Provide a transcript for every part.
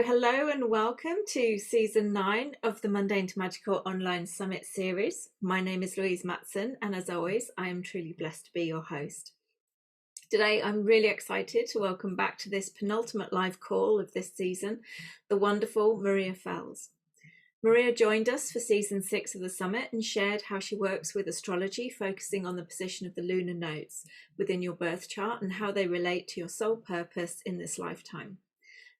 So hello and welcome to season 9 of the Mundane to Magical online summit series. My name is Louise Matson, and as always, I am truly blessed to be your host. Today, I'm really excited to welcome back to this penultimate live call of this season, the wonderful Maria Fels. Maria joined us for season 6 of the summit and shared how she works with astrology, focusing on the position of the lunar nodes within your birth chart and how they relate to your soul purpose in this lifetime.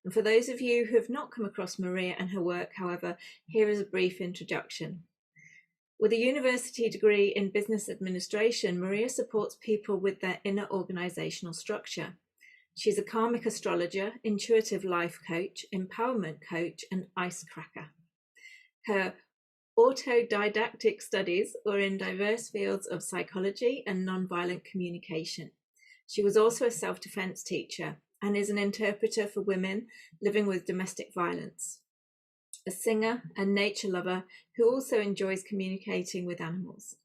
And for those of you who have not come across Maria and her work, however, here is a brief introduction. With a university degree in business administration, Maria supports people with their inner organisational structure. She's a karmic astrologer, intuitive life coach, empowerment coach, and icecracker. Her autodidactic studies are in diverse fields of psychology and nonviolent communication. She was also a self-defense teacher and is an interpreter for women living with domestic violence, a singer and nature lover who also enjoys communicating with animals.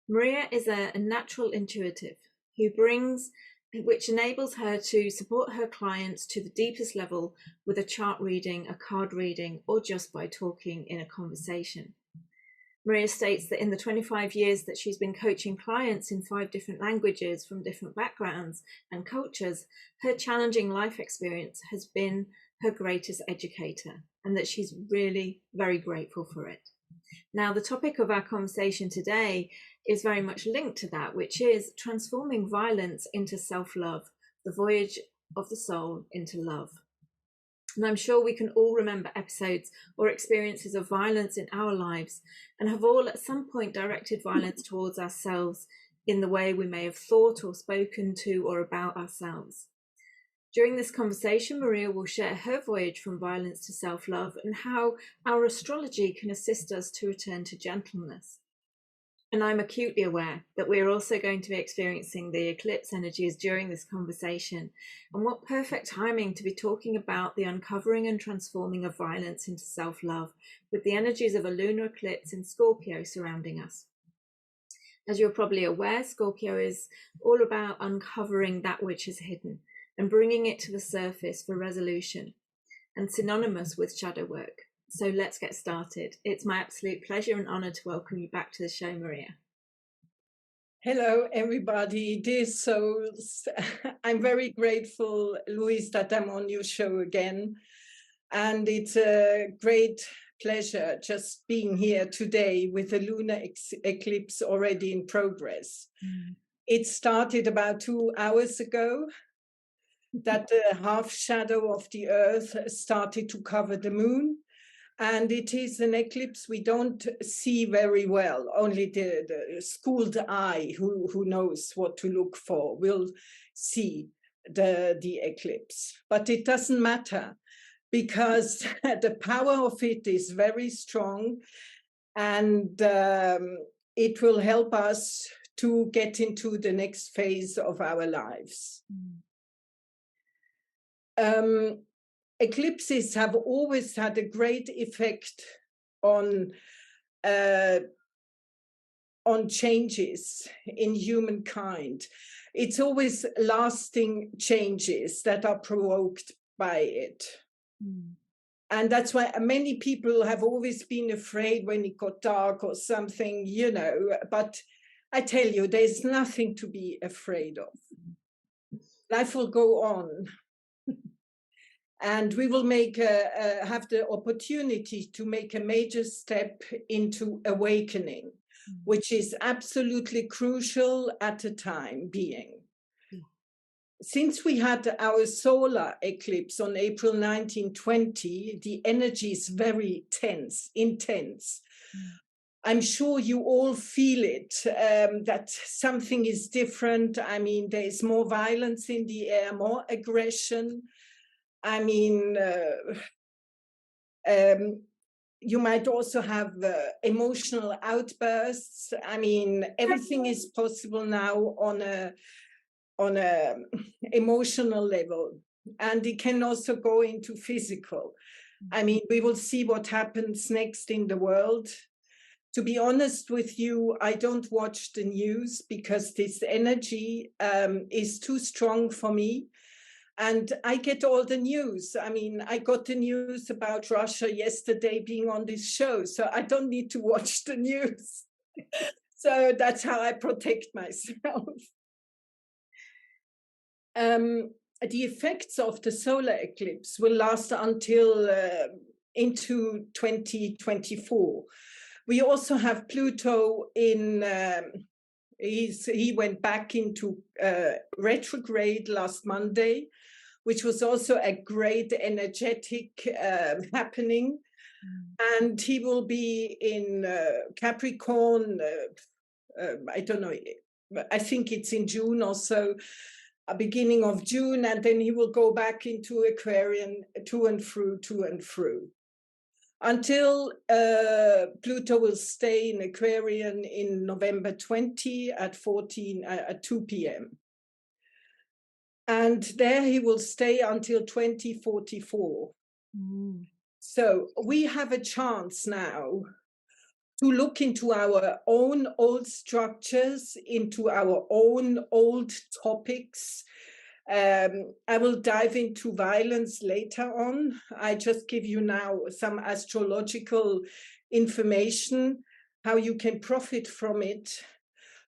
Maria is a natural intuitive which enables her to support her clients to the deepest level with a chart reading, a card reading, or just by talking in a conversation. Maria states that in the 25 years that she's been coaching clients in 5 different languages from different backgrounds and cultures, her challenging life experience has been her greatest educator, and that she's really very grateful for it. Now, the topic of our conversation today is very much linked to that, which is transforming violence into self-love, the voyage of the soul into love. And I'm sure we can all remember episodes or experiences of violence in our lives and have all at some point directed violence towards ourselves in the way we may have thought or spoken to or about ourselves. During this conversation, Maria will share her voyage from violence to self-love and how our astrology can assist us to return to gentleness. And I'm acutely aware that we're also going to be experiencing the eclipse energies during this conversation. And what perfect timing to be talking about the uncovering and transforming of violence into self-love with the energies of a lunar eclipse in Scorpio surrounding us. As you're probably aware, Scorpio is all about uncovering that which is hidden and bringing it to the surface for resolution, and synonymous with shadow work. So let's get started. It's my absolute pleasure and honor to welcome you back to the show, Maria. Hello, everybody. Dear souls, I'm very grateful, Louise, that I'm on your show again. And it's a great pleasure just being here today with the lunar eclipse already in progress. It started about 2 hours ago that the half shadow of the earth started to cover the moon. And it is an eclipse we don't see very well. Only the schooled eye who knows what to look for will see the eclipse. But it doesn't matter because the power of it is very strong, and it will help us to get into the next phase of our lives. Eclipses have always had a great effect on changes in humankind. It's always lasting changes that are provoked by it. And that's why many people have always been afraid when it got dark or something, you know, but I tell you, there's nothing to be afraid of. Life will go on. And we will have the opportunity to make a major step into awakening, which is absolutely crucial at a time being. Since we had our solar eclipse on April 1920, the energy is very intense. I'm sure you all feel it, that something is different. I mean, there is more violence in the air, more aggression. I mean, you might also have emotional outbursts. I mean, everything is possible now on a emotional level, and it can also go into physical. I mean, we will see what happens next in the world. To be honest with you, I don't watch the news because this energy is too strong for me. And I get all the news. I mean, I got the news about Russia yesterday being on this show, so I don't need to watch the news. So that's how I protect myself. The effects of the solar eclipse will last until into 2024. We also have Pluto in, he went back into retrograde last Monday, which was also a great energetic happening. And he will be in Capricorn, I don't know, I think it's in June also, beginning of June, and then he will go back into Aquarian, to and fro, until Pluto will stay in Aquarian in November 20 at 2 p.m. And there he will stay until 2044. So we have a chance now to look into our own old structures, into our own old topics. I will dive into violence later on. I just give you now some astrological information, how you can profit from it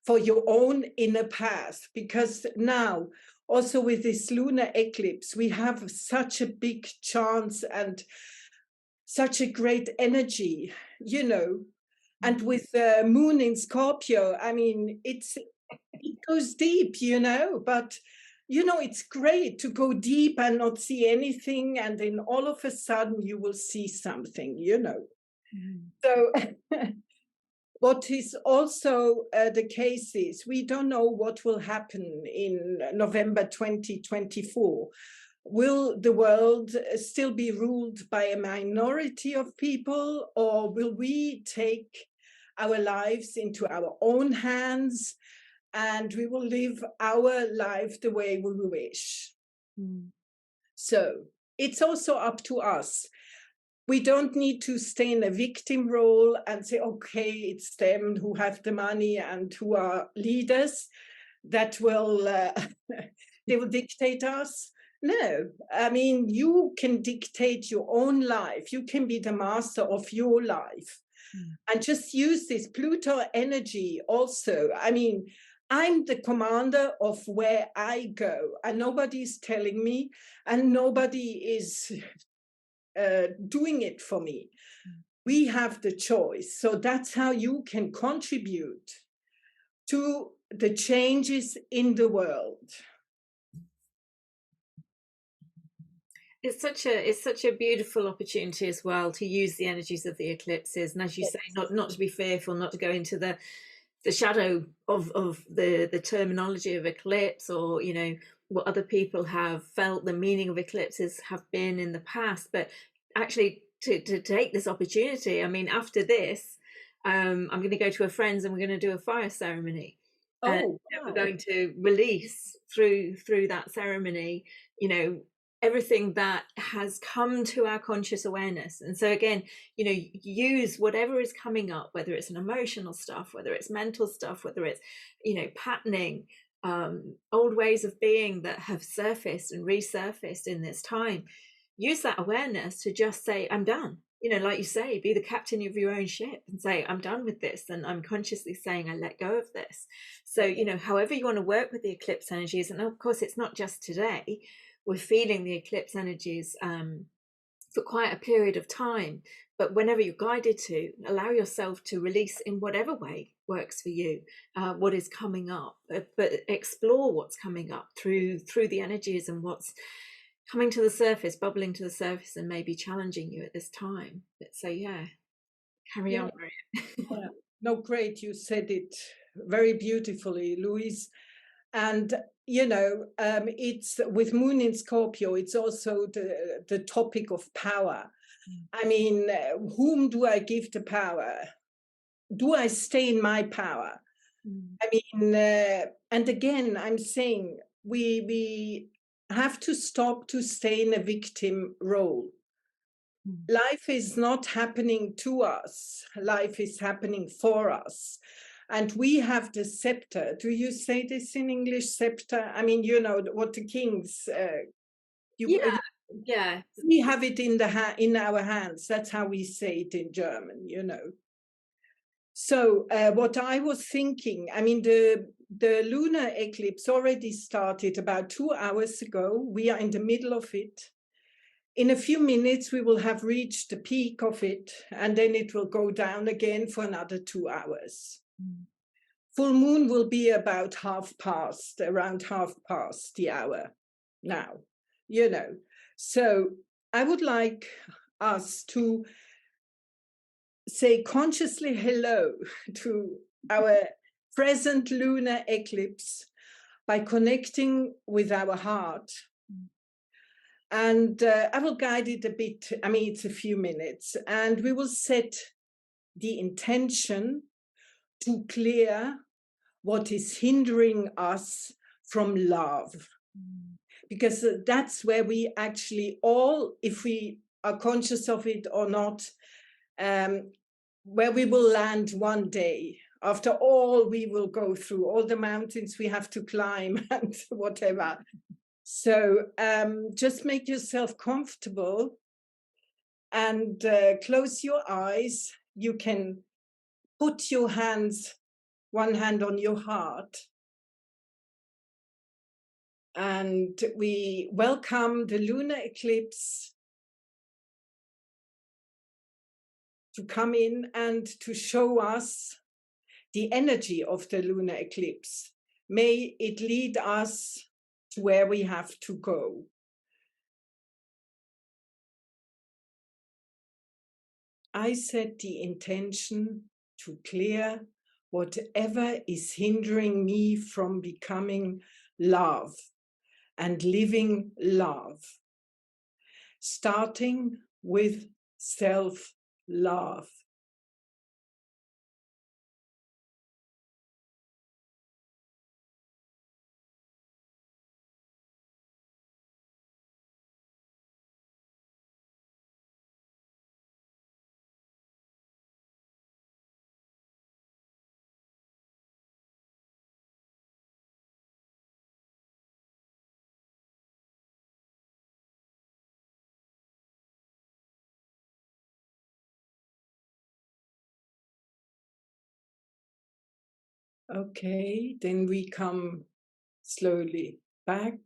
for your own inner path. Because now, also with this lunar eclipse, we have such a big chance and such a great energy, you know. And with the moon in Scorpio, I mean, it goes deep, you know, but, you know, it's great to go deep and not see anything. And then all of a sudden you will see something, you know. So what is also the case is we don't know what will happen in November 2024. Will the world still be ruled by a minority of people, or will we take our lives into our own hands and we will live our life the way we wish? So it's also up to us. We don't need to stay in a victim role and say, okay, it's them who have the money and who are leaders that will, they will dictate us. No, I mean, you can dictate your own life. You can be the master of your life. And just use this Pluto energy also. I mean, I'm the commander of where I go, and nobody's telling me, and nobody is doing it for me. We have the choice. So that's how you can contribute to the changes in the world. It's such a beautiful opportunity as well to use the energies of the eclipses, and as you say, not to be fearful, not to go into the shadow of the terminology of eclipse, or you know what other people have felt the meaning of eclipses have been in the past, but actually to take this opportunity. I mean, after this, I'm going to go to a friend's and we're going to do a fire ceremony. And wow. we're going to release through that ceremony, you know, everything that has come to our conscious awareness. And so again, you know, use whatever is coming up, whether it's an emotional stuff, whether it's mental stuff, whether it's, you know, patterning, old ways of being that have surfaced and resurfaced in this time. Use that awareness to just say, I'm done. You know, like you say, be the captain of your own ship and say, I'm done with this. And I'm consciously saying, I let go of this. So, you know, however you want to work with the eclipse energies, and of course, it's not just today. We're feeling the eclipse energies for quite a period of time. But whenever you're guided to, allow yourself to release in whatever way works for you, what is coming up, but explore what's coming up through the energies and what's coming to the surface, bubbling to the surface, and maybe challenging you at this time. But so, yeah, carry on. Yeah. No, great. You said it very beautifully, Louise. And, you know, it's with Moon in Scorpio, it's also the topic of power. I mean, whom do I give the power? Do I stay in my power? I mean, and again, I'm saying we have to stop to stay in a victim role. Life is not happening to us. Life is happening for us. And we have the scepter. Do you say this in English, scepter? I mean, you know, what the kings Yeah. We have it in our hands. That's how we say it in German, you know. So what I was thinking, I mean, the lunar eclipse already started about 2 hours ago. We are in the middle of it. In a few minutes, we will have reached the peak of it, and then it will go down again for another 2 hours. Full moon will be about around half past the hour now, you know. So I would like us to say consciously hello to our present lunar eclipse by connecting with our heart. And I will guide it a bit. I mean, it's a few minutes, and we will set the intention to clear what is hindering us from love. Because that's where we actually all, if we are conscious of it or not, where we will land one day. After all, we will go through all the mountains we have to climb and whatever. So just make yourself comfortable and close your eyes. You can put your hands, one hand on your heart. And we welcome the lunar eclipse to come in and to show us the energy of the lunar eclipse. May it lead us to where we have to go. I set the intention to clear whatever is hindering me from becoming love and living love, starting with self-love. Okay, then we come slowly back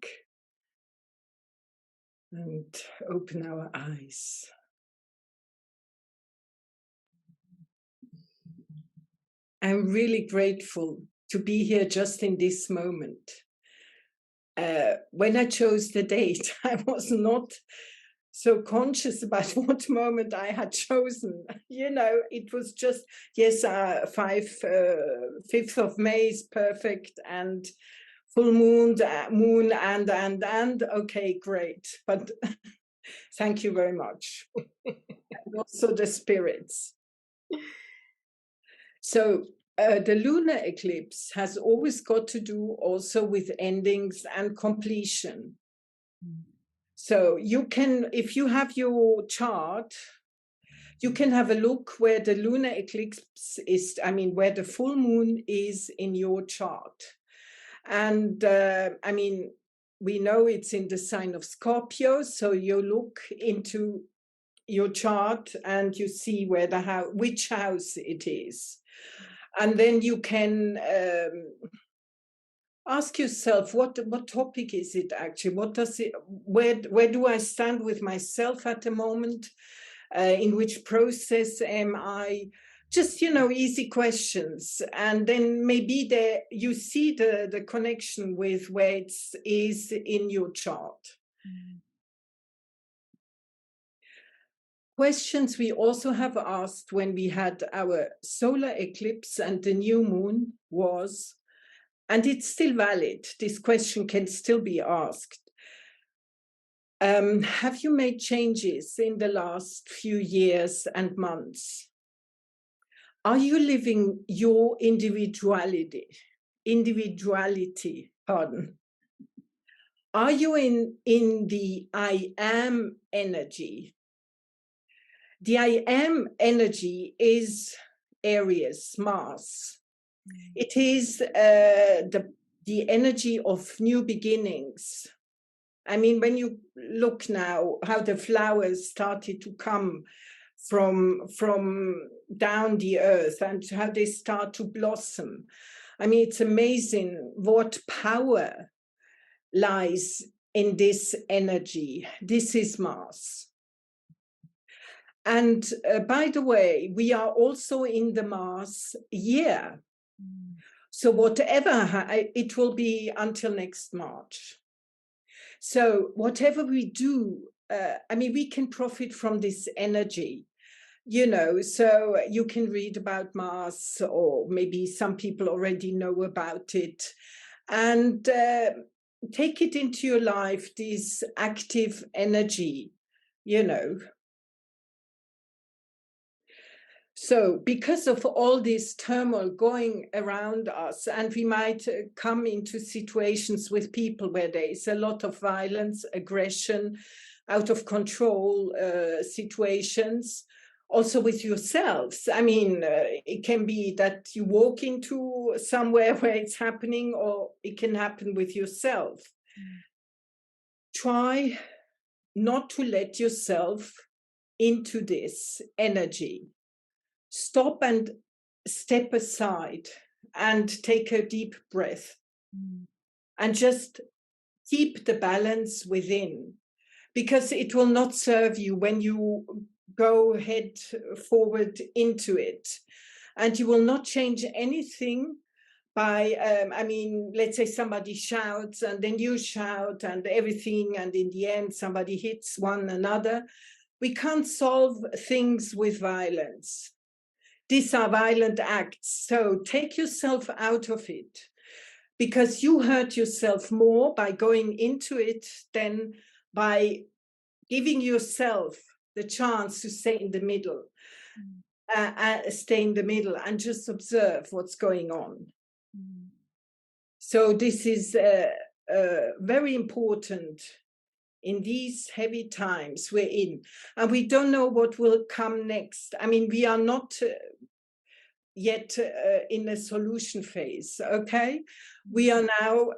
and open our eyes. I'm really grateful to be here just in this moment. When I chose the date, I was not so conscious about what moment I had chosen. You know, it was just, yes, 5th of May is perfect, and full moon, and okay, great. But thank you very much. And also the spirits. So the lunar eclipse has always got to do also with endings and completion. So you can, if you have your chart, you can have a look where the lunar eclipse is, I mean, where the full moon is in your chart. And I mean, we know it's in the sign of Scorpio, so you look into your chart and you see where which house it is. And then you can ask yourself, what topic is it actually? What does it, where do I stand with myself at the moment? In which process am I? Just, you know, easy questions. And then maybe there you see the connection with where it is in your chart. Questions we also have asked when we had our solar eclipse and the new moon was, and it's still valid, this question can still be asked. Have you made changes in the last few years and months? Are you living your individuality? Pardon. Are you in the I am energy? The I am energy is Aries, Mars. It is the energy of new beginnings. I mean, when you look now how the flowers started to come from down the earth and how they start to blossom. I mean, it's amazing what power lies in this energy. This is Mars. And by the way, we are also in the Mars year. So whatever, it will be until next March. So whatever we do, I mean, we can profit from this energy, you know, so you can read about Mars, or maybe some people already know about it, and take it into your life, this active energy, you know. So because of all this turmoil going around us, and we might come into situations with people where there is a lot of violence, aggression, out of control situations, also with yourselves. I mean, it can be that you walk into somewhere where it's happening, or it can happen with yourself. Try not to let yourself into this energy. Stop and step aside and take a deep breath and just keep the balance within, because it will not serve you when you go head forward into it, and you will not change anything by I mean, let's say somebody shouts and then you shout and everything, and in the end somebody hits one another. We can't solve things with violence. These are violent acts. So take yourself out of it, because you hurt yourself more by going into it than by giving yourself the chance to stay in the middle, stay in the middle and just observe what's going on. So this is very important in these heavy times we're in, and we don't know what will come next. I mean, we are not yet in a solution phase, okay? We are now,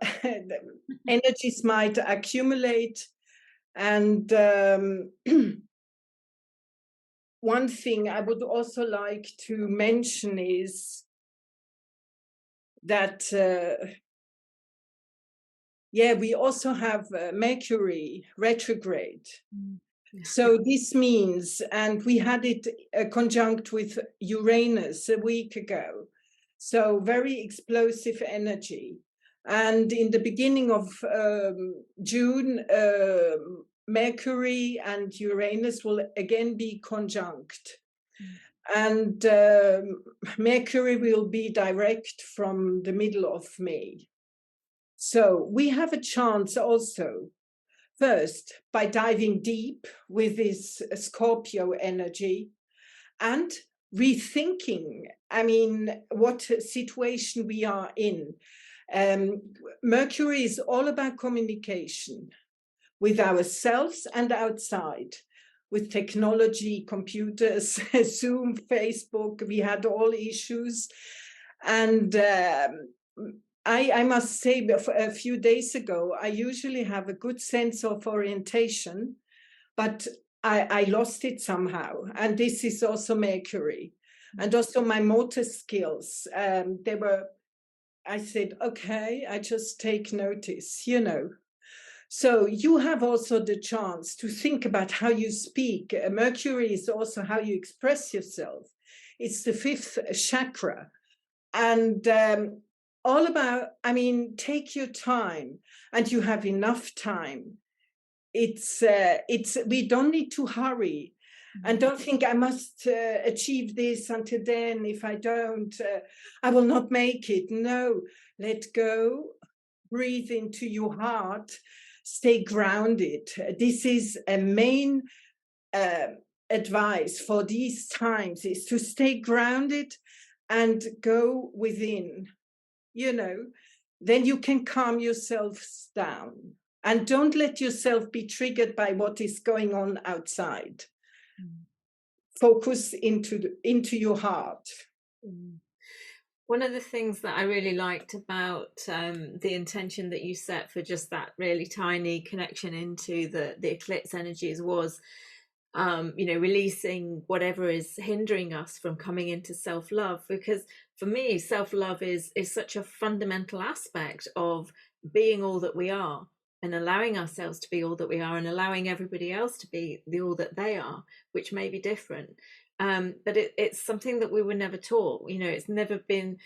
energies might accumulate, and one thing I would also like to mention is that yeah, we also have Mercury retrograde. So this means, and we had it conjunct with Uranus a week ago, so very explosive energy. And in the beginning of June, Mercury and Uranus will again be conjunct. And Mercury will be direct from the middle of May. So we have a chance also, first, by diving deep with this Scorpio energy and rethinking, I mean, what situation we are in. Mercury is all about communication with ourselves and outside, with technology, computers, Zoom, Facebook. We had all issues. And I must say, a few days ago, I usually have a good sense of orientation, but I lost it somehow. And this is also Mercury. And also my motor skills, I said, okay, I just take notice, you know. So you have also the chance to think about how you speak. Mercury is also how you express yourself. It's the fifth chakra. And all about, I mean, take your time, and you have enough time. We don't need to hurry, and don't think I must achieve this until then. If I don't, I will not make it. No, let go, breathe into your heart, stay grounded. This is a main advice for these times, is to stay grounded and go within, you know. Then you can calm yourselves down, and don't let yourself be triggered by what is going on outside. Focus into your heart. One of the things that I really liked about the intention that you set for just that really tiny connection into the eclipse energies was, releasing whatever is hindering us from coming into self-love. Because for me, self-love is such a fundamental aspect of being all that we are, and allowing ourselves to be all that we are, and allowing everybody else to be the all that they are, which may be different. But it's something that we were never taught. It's never been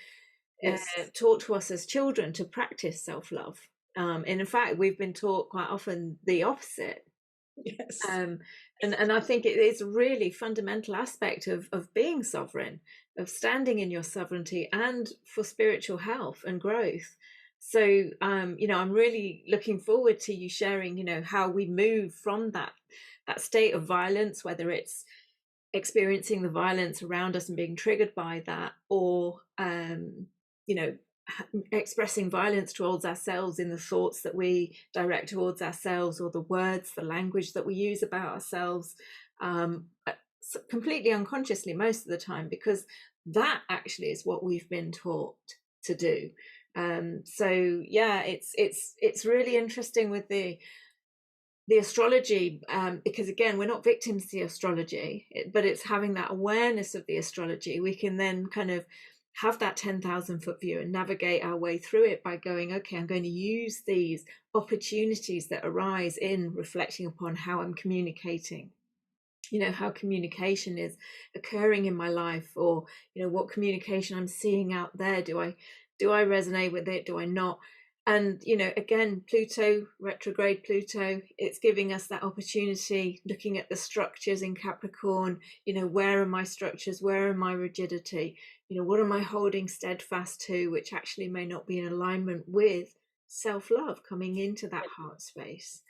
Yes. taught to us as children to practice self-love. And in fact, we've been taught quite often the opposite. Yes. um, and I think it is a really fundamental aspect of being sovereign, of standing in your sovereignty, and for spiritual health and growth. So I'm really looking forward to you sharing how we move from that state of violence, whether it's experiencing the violence around us and being triggered by that, or you know expressing violence towards ourselves in the thoughts that we direct towards ourselves, or the words, the language that we use about ourselves, completely unconsciously most of the time, because that actually is what we've been taught to do. So yeah, it's really interesting with the astrology, because again, we're not victims to the astrology, but it's having that awareness of the astrology. We can then kind of have that 10,000 foot view and navigate our way through it by going, okay, I'm going to use these opportunities that arise in reflecting upon how I'm communicating, how communication is occurring in my life, or what communication I'm seeing out there. Do I resonate with it? Do I not? And again, Pluto, retrograde Pluto, it's giving us that opportunity, looking at the structures in Capricorn. Where are my structures? Where are my rigidity? What am I holding steadfast to, which actually may not be in alignment with self-love coming into that heart space.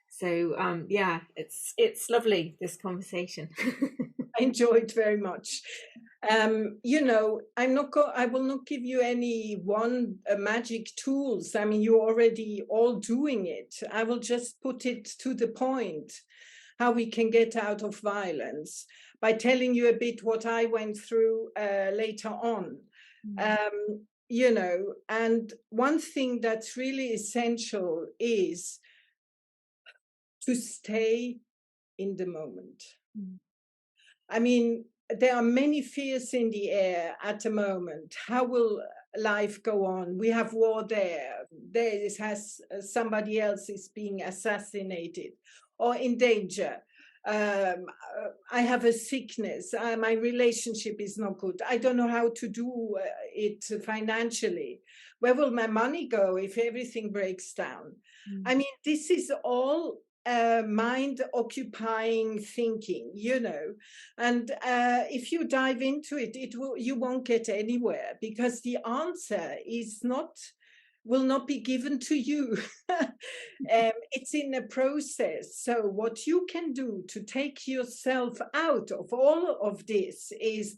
So yeah, it's lovely, this conversation. I enjoyed very much. I will not give you any one magic tools. I mean, you're already all doing it. I will just put it to the point how we can get out of violence by telling you a bit what I went through later on. And one thing that's really essential is to stay in the moment. I mean, there are many fears in the air at the moment. How will life go on? We have war there. Somebody else is being assassinated or in danger. I have a sickness. My relationship is not good. I don't know how to do it financially. Where will my money go if everything breaks down? I mean, this is all mind occupying thinking, and if you dive into it, you won't get anywhere, because the answer will not be given to you. It's in a process. So what you can do to take yourself out of all of this is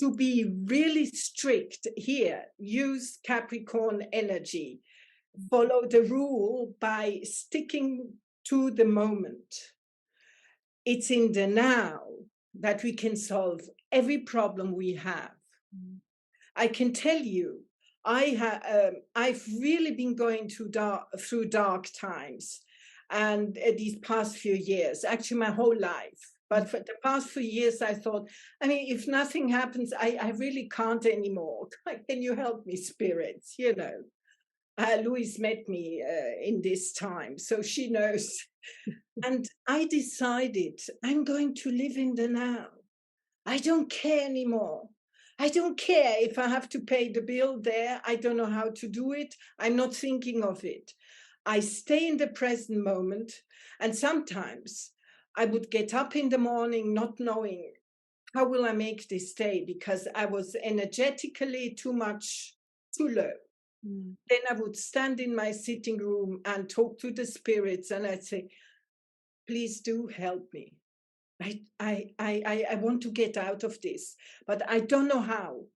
to be really strict here. Use Capricorn energy. Follow the rule by sticking to the moment. It's in the now that we can solve every problem we have. I can tell you, I've really been going through dark times, and these past few years, actually my whole life. But for the past few years, I thought, I mean, if nothing happens, I really can't anymore. Can you help me, spirits? Louise met me in this time, so she knows. And I decided I'm going to live in the now. I don't care anymore. I don't care if I have to pay the bill there. I don't know how to do it. I'm not thinking of it. I stay in the present moment. And sometimes I would get up in the morning not knowing how will I make this day, because I was energetically too low. Then I would stand in my sitting room and talk to the spirits, and I'd say, please do help me. I want to get out of this, but I don't know how,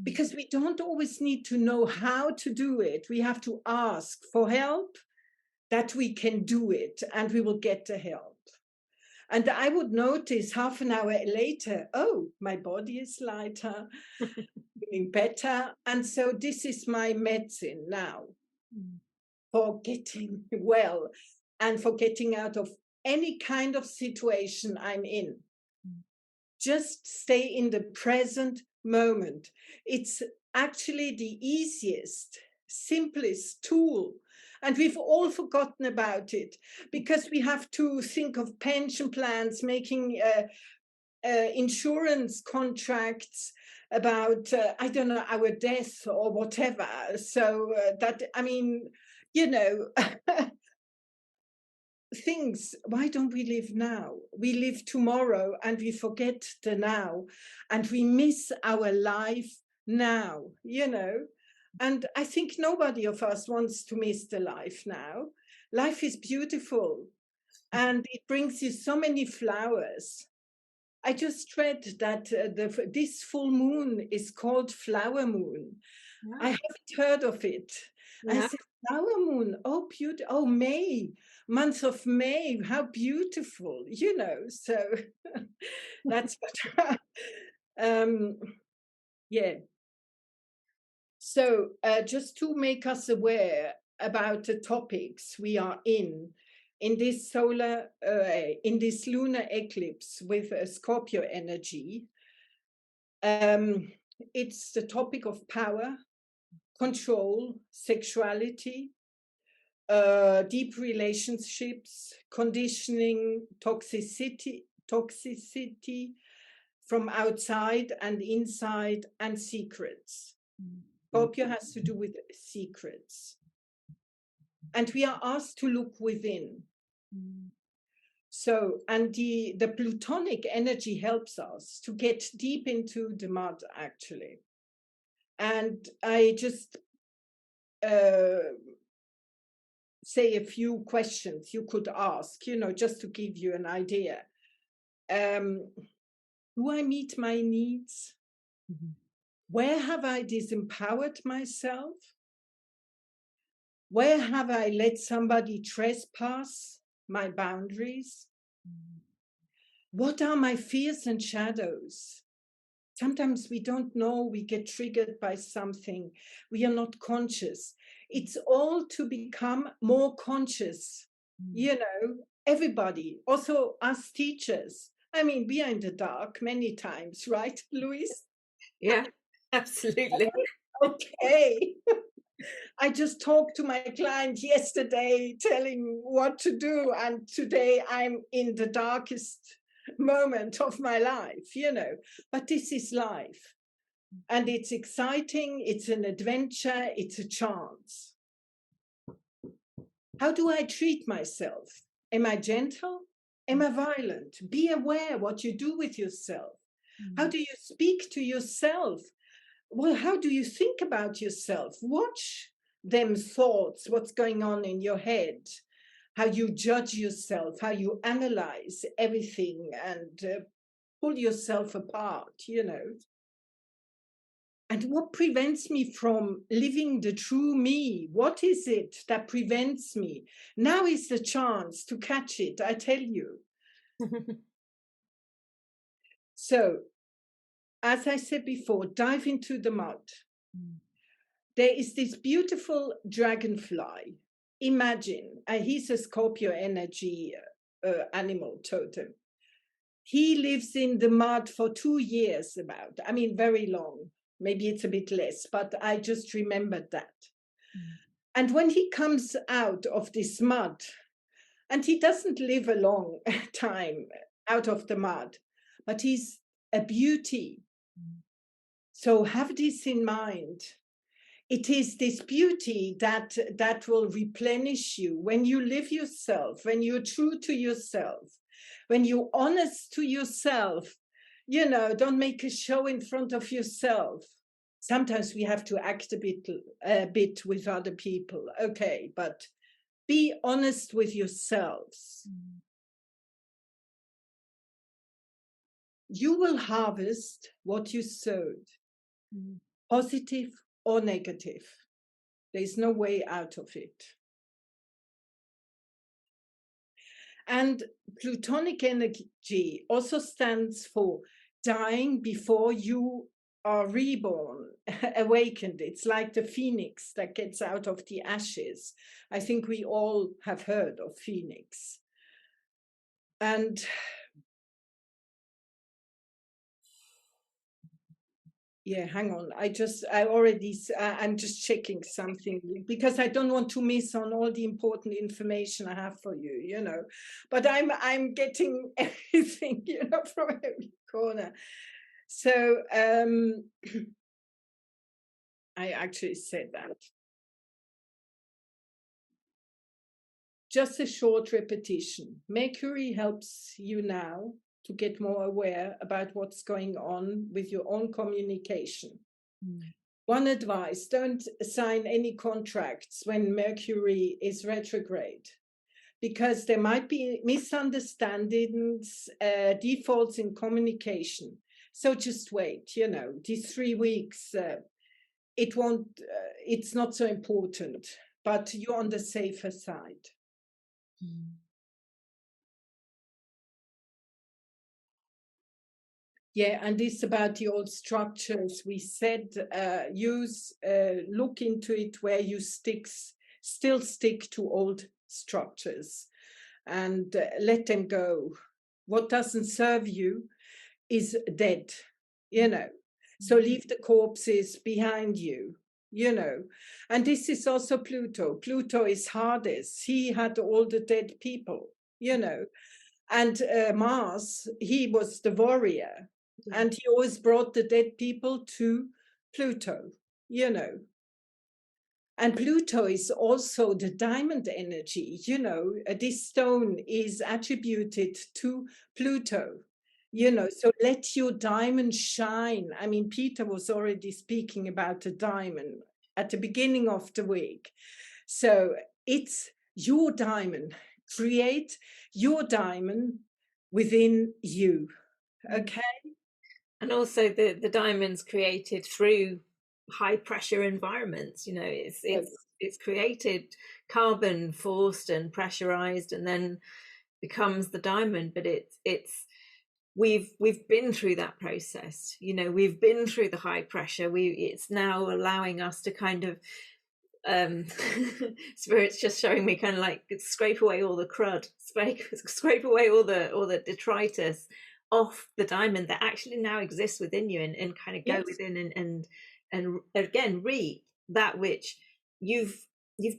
because we don't always need to know how to do it. We have to ask for help, that we can do it, and we will get the help. And I would notice half an hour later, oh, my body is lighter, feeling better. And so this is my medicine now for getting well and for getting out of any kind of situation I'm in. Just stay in the present moment. It's actually the easiest, simplest tool. And we've all forgotten about it because we have to think of pension plans, making insurance contracts about, I don't know, our death or whatever. So that, I mean, you know, things, why don't we live now? We live tomorrow and we forget the now and we miss our life now, you know. And I think nobody of us wants to miss the life now. Life is beautiful and it brings you so many flowers. I just read that this full moon is called flower moon. Yeah. I haven't heard of it. Yeah. I said, flower moon, oh, beautiful. Oh, May, month of May, how beautiful, you know. So that's what, yeah. So just to make us aware about the topics we are in this solar, in this lunar eclipse with Scorpio energy, it's the topic of power, control, sexuality, deep relationships, conditioning, toxicity from outside and inside, and secrets. Scorpio has to do with secrets. And we are asked to look within. So, and the Plutonic energy helps us to get deep into the mud, actually. And I just say a few questions you could ask, you know, just to give you an idea. Do I meet my needs? Where have I disempowered myself? Where have I let somebody trespass my boundaries? What are my fears and shadows? Sometimes we don't know, we get triggered by something. We are not conscious. It's all to become more conscious, you know, everybody, also us teachers. I mean, we are in the dark many times, right, Louise? Yeah, absolutely. Okay. I just talked to my client yesterday telling what to do, and today I'm in the darkest moment of my life, you know. But this is life. And it's exciting, it's an adventure, it's a chance. How do I treat myself? Am I gentle? Am I violent? Be aware what you do with yourself. How do you speak to yourself? Well, how do you think about yourself? Watch them thoughts, what's going on in your head, how you judge yourself, how you analyze everything and pull yourself apart, you know. And what prevents me from living the true me? What is it that prevents me? Now is the chance to catch it, I tell you. So, as I said before, dive into the mud. There is this beautiful dragonfly. Imagine, he's a Scorpio energy animal totem. He lives in the mud for 2 years about, I mean, very long. Maybe it's a bit less, but I just remembered that. And when he comes out of this mud, and he doesn't live a long time out of the mud, but he's a beauty. So have this in mind. It is this beauty that will replenish you when you live yourself, when you're true to yourself, when you're honest to yourself. You know, don't make a show in front of yourself. Sometimes we have to act a bit with other people, okay, but be honest with yourselves. You will harvest what you sowed, positive or negative. There's no way out of it. And Plutonic energy also stands for dying before you are reborn, awakened. It's like the phoenix that gets out of the ashes. I think we all have heard of phoenix. And yeah, hang on. I'm just checking something because I don't want to miss on all the important information I have for you, you know. But I'm getting everything, you know, from every corner. So I actually said that. Just a short repetition. Mercury helps you now to get more aware about what's going on with your own communication. One advice, don't sign any contracts when Mercury is retrograde, because there might be misunderstandings, defaults in communication. So just wait, you know, these 3 weeks, it's not so important, but you're on the safer side. Yeah, and this about the old structures. We said look into it where you still stick to old structures and let them go. What doesn't serve you is dead, you know. So leave the corpses behind you, you know. And this is also Pluto. Pluto is Hades. He had all the dead people, you know. And Mars, he was the warrior. And he always brought the dead people to Pluto, you know. And Pluto is also the diamond energy, you know. This stone is attributed to Pluto, you know. So let your diamond shine. I mean, Peter was already speaking about the diamond at the beginning of the week. So it's your diamond. Create your diamond within you. Okay. And also the diamonds created through high pressure environments, you know, it's created carbon forced and pressurized and then becomes the diamond. But it's we've been through that process, you know, we've been through the high pressure. It's now allowing us to kind of Spirit's just showing me kind of like scrape away all the crud, scrape away all the detritus off the diamond that actually now exists within you, and kind of go within and again reap that which you've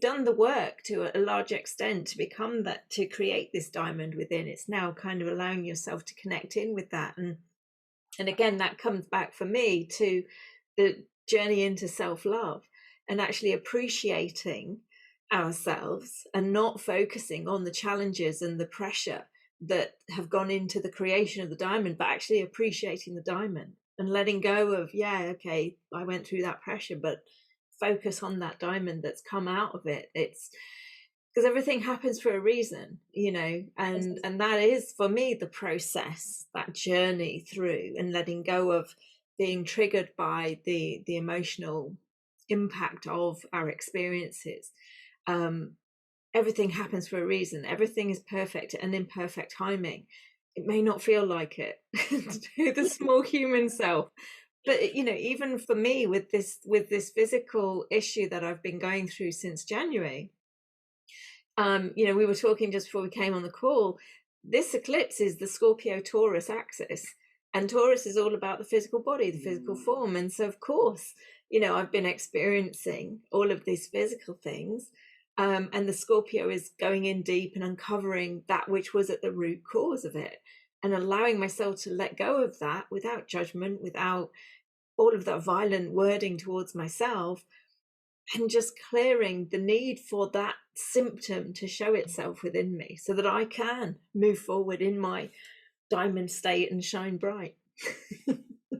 done the work to a large extent to become that, to create this diamond within. It's now kind of allowing yourself to connect in with that, and again that comes back for me to the journey into self-love and actually appreciating ourselves and not focusing on the challenges and the pressure that have gone into the creation of the diamond, but actually appreciating the diamond and letting go of, yeah, okay, I went through that pressure, but focus on that diamond that's come out of it. It's because everything happens for a reason, you know, and that is for me the process, that journey through and letting go of being triggered by the emotional impact of our experiences. Everything happens for a reason. Everything is perfect and in perfect timing. It may not feel like it to the small human self, but you know, even for me with this physical issue that I've been going through since January, you know, we were talking just before we came on the call. This eclipse is the Scorpio Taurus axis, and Taurus is all about the physical body, the physical form. And so of course, you know, I've been experiencing all of these physical things, and the Scorpio is going in deep and uncovering that which was at the root cause of it, and allowing myself to let go of that without judgment, without all of that violent wording towards myself, and just clearing the need for that symptom to show itself within me so that I can move forward in my diamond state and shine bright.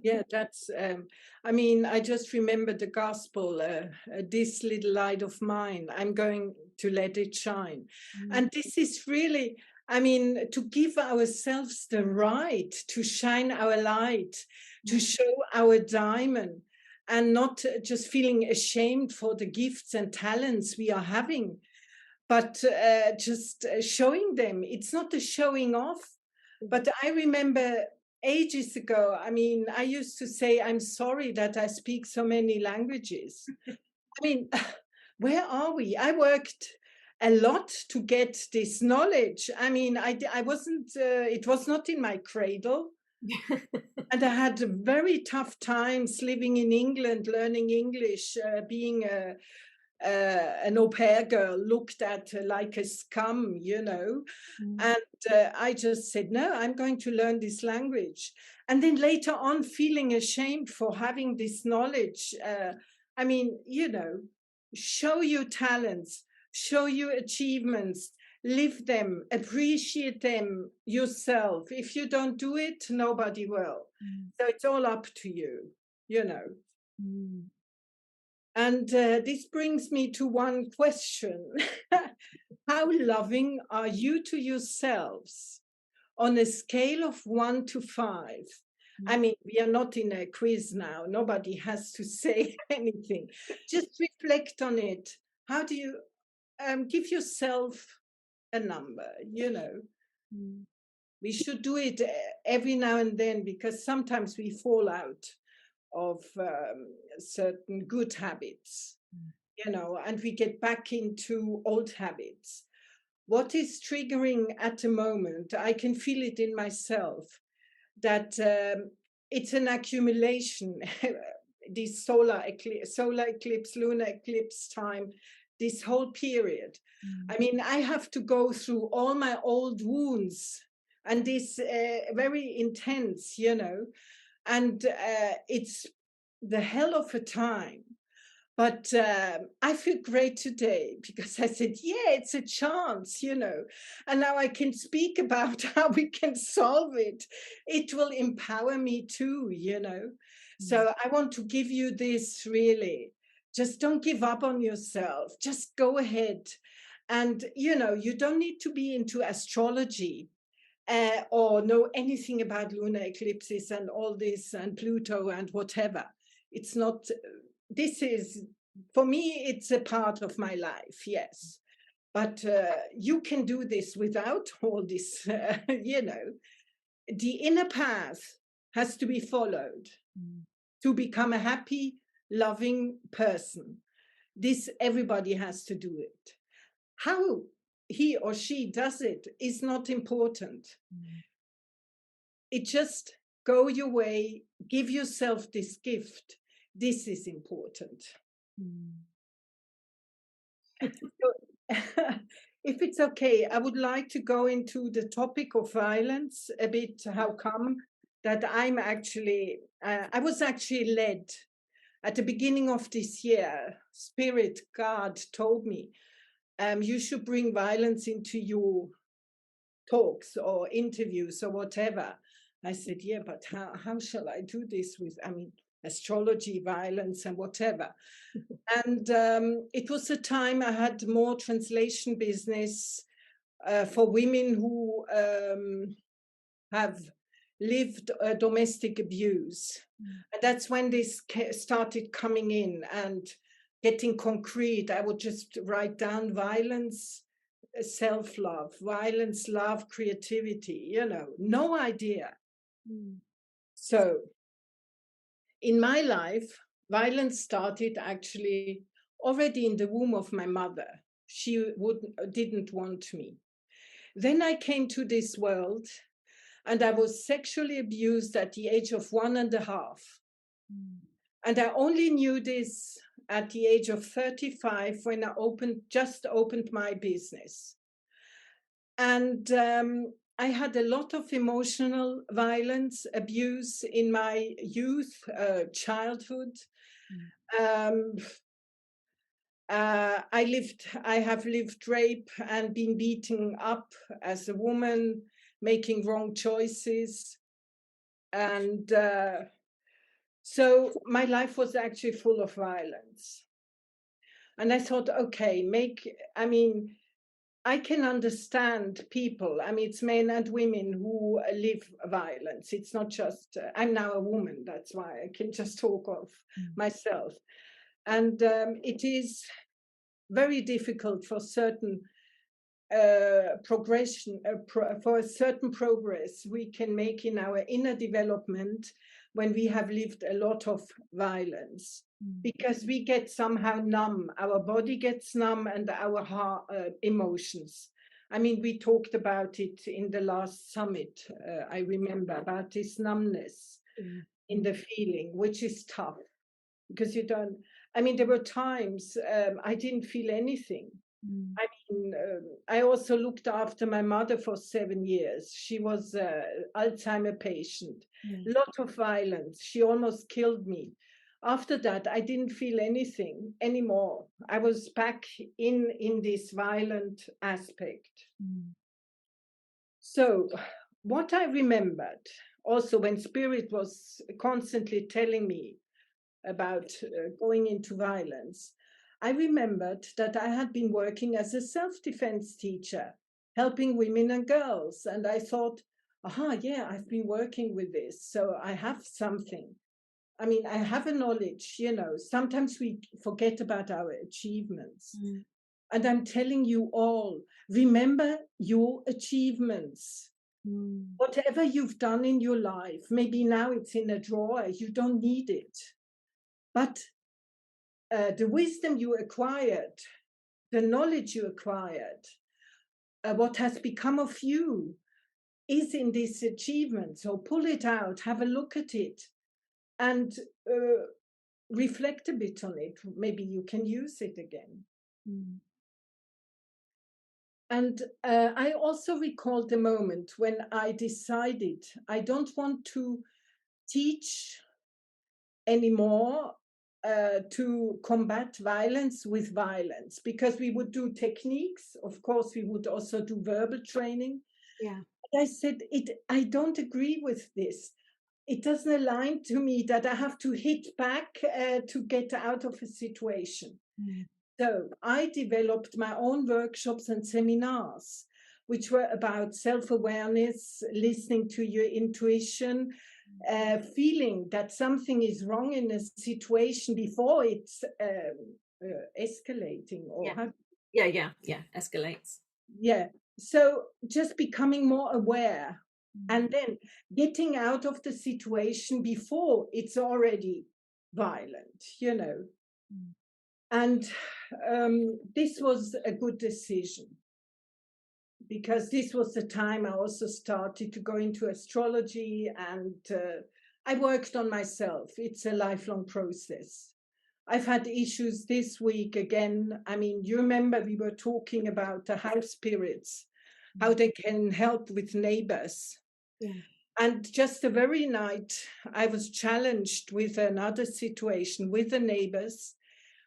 Yeah, that's, I mean, I just remember the gospel, this little light of mine, I'm going to let it shine. And this is really, I mean, to give ourselves the right to shine our light, to show our diamond, and not just feeling ashamed for the gifts and talents we are having, but just showing them. It's not a showing off, but I remember ages ago, I mean, I used to say, I'm sorry that I speak so many languages. I mean, where are we? I worked a lot to get this knowledge. I mean, I wasn't, it was not in my cradle. And I had very tough times living in England, learning English, being an au pair girl, looked at like a scum, you know. And I just said, no, I'm going to learn this language. And then later on, feeling ashamed for having this knowledge. I mean, you know, show your talents, show your achievements, live them, appreciate them yourself. If you don't do it, nobody will. So it's all up to you, you know. And this brings me to one question. How loving are you to yourselves on a scale of 1 to 5? I mean, we are not in a quiz now. Nobody has to say anything. Just reflect on it. How do you give yourself a number, you know? We should do it every now and then, because sometimes we fall out of certain good habits, you know, and we get back into old habits. What is triggering at the moment, I can feel it in myself, that it's an accumulation. This solar eclipse, lunar eclipse time, this whole period. I mean, I have to go through all my old wounds, and this very intense, you know, and it's the hell of a time. But I feel great today because I said, yeah, it's a chance, you know, and now I can speak about how we can solve it. It will empower me too, you know. So I want to give you this, really. Just don't give up on yourself. Just go ahead. And, you know, you don't need to be into astrology or know anything about lunar eclipses and all this and Pluto and whatever. It's not, this is, for me, it's a part of my life, yes. But you can do this without all this, you know. The inner path has to be followed to become a happy, loving person. This, everybody has to do it. How he or she does it is not important. It just go your way, give yourself this gift. This is important. If it's okay, I would like to go into the topic of violence a bit. How come that I'm actually, I was actually led at the beginning of this year. Spirit, God told me, you should bring violence into your talks or interviews or whatever. I said, yeah, but how shall I do this with, I mean, astrology, violence, and whatever. And it was a time I had more translation business for women who have lived domestic abuse. And that's when this started coming in and getting concrete. I would just write down violence, self-love, violence, love, creativity, you know, no idea. So in my life, violence started actually already in the womb of my mother. She didn't want me. Then I came to this world and I was sexually abused at the age of 1.5. And I only knew this at the age of 35 when I just opened my business. And I had a lot of emotional violence, abuse in my youth, childhood. I have lived rape and been beaten up as a woman, making wrong choices. And so my life was actually full of violence. And I thought, okay, I can understand people. I mean, it's men and women who live violence. It's not just, I'm now a woman, that's why I can just talk of myself. And it is very difficult for certain progression, for a certain progress we can make in our inner development when we have lived a lot of violence, because we get somehow numb, our body gets numb, and our heart, emotions. I mean, we talked about it in the last summit, I remember, about this numbness in the feeling, which is tough, because you don't, I mean, there were times I didn't feel anything. I mean, I also looked after my mother for 7 years. She was an Alzheimer patient, lot of violence. She almost killed me. After that, I didn't feel anything anymore. I was back in this violent aspect. So what I remembered also, when Spirit was constantly telling me about going into violence, I remembered that I had been working as a self-defense teacher, helping women and girls. And I thought, aha, yeah, I've been working with this, so I have something. I mean, I have a knowledge, you know, sometimes we forget about our achievements. And I'm telling you all, remember your achievements. Whatever you've done in your life, maybe now it's in a drawer, you don't need it. But the wisdom you acquired, the knowledge you acquired, what has become of you is in this achievement. So pull it out, have a look at it, and reflect a bit on it. Maybe you can use it again. And I also recall the moment when I decided I don't want to teach anymore to combat violence with violence, because we would do techniques. Of course, we would also do verbal training. Yeah. But I said, I don't agree with this. It doesn't align to me that I have to hit back to get out of a situation. So I developed my own workshops and seminars, which were about self-awareness, listening to your intuition, feeling that something is wrong in a situation before it's escalating. Or escalates. Yeah. So just becoming more aware and then getting out of the situation before it's already violent, you know. And this was a good decision, because this was the time I also started to go into astrology, and I worked on myself. It's a lifelong process. I've had issues this week again. I mean, you remember we were talking about the house spirits, how they can help with neighbors. Yeah. And just the very night, I was challenged with another situation with the neighbors,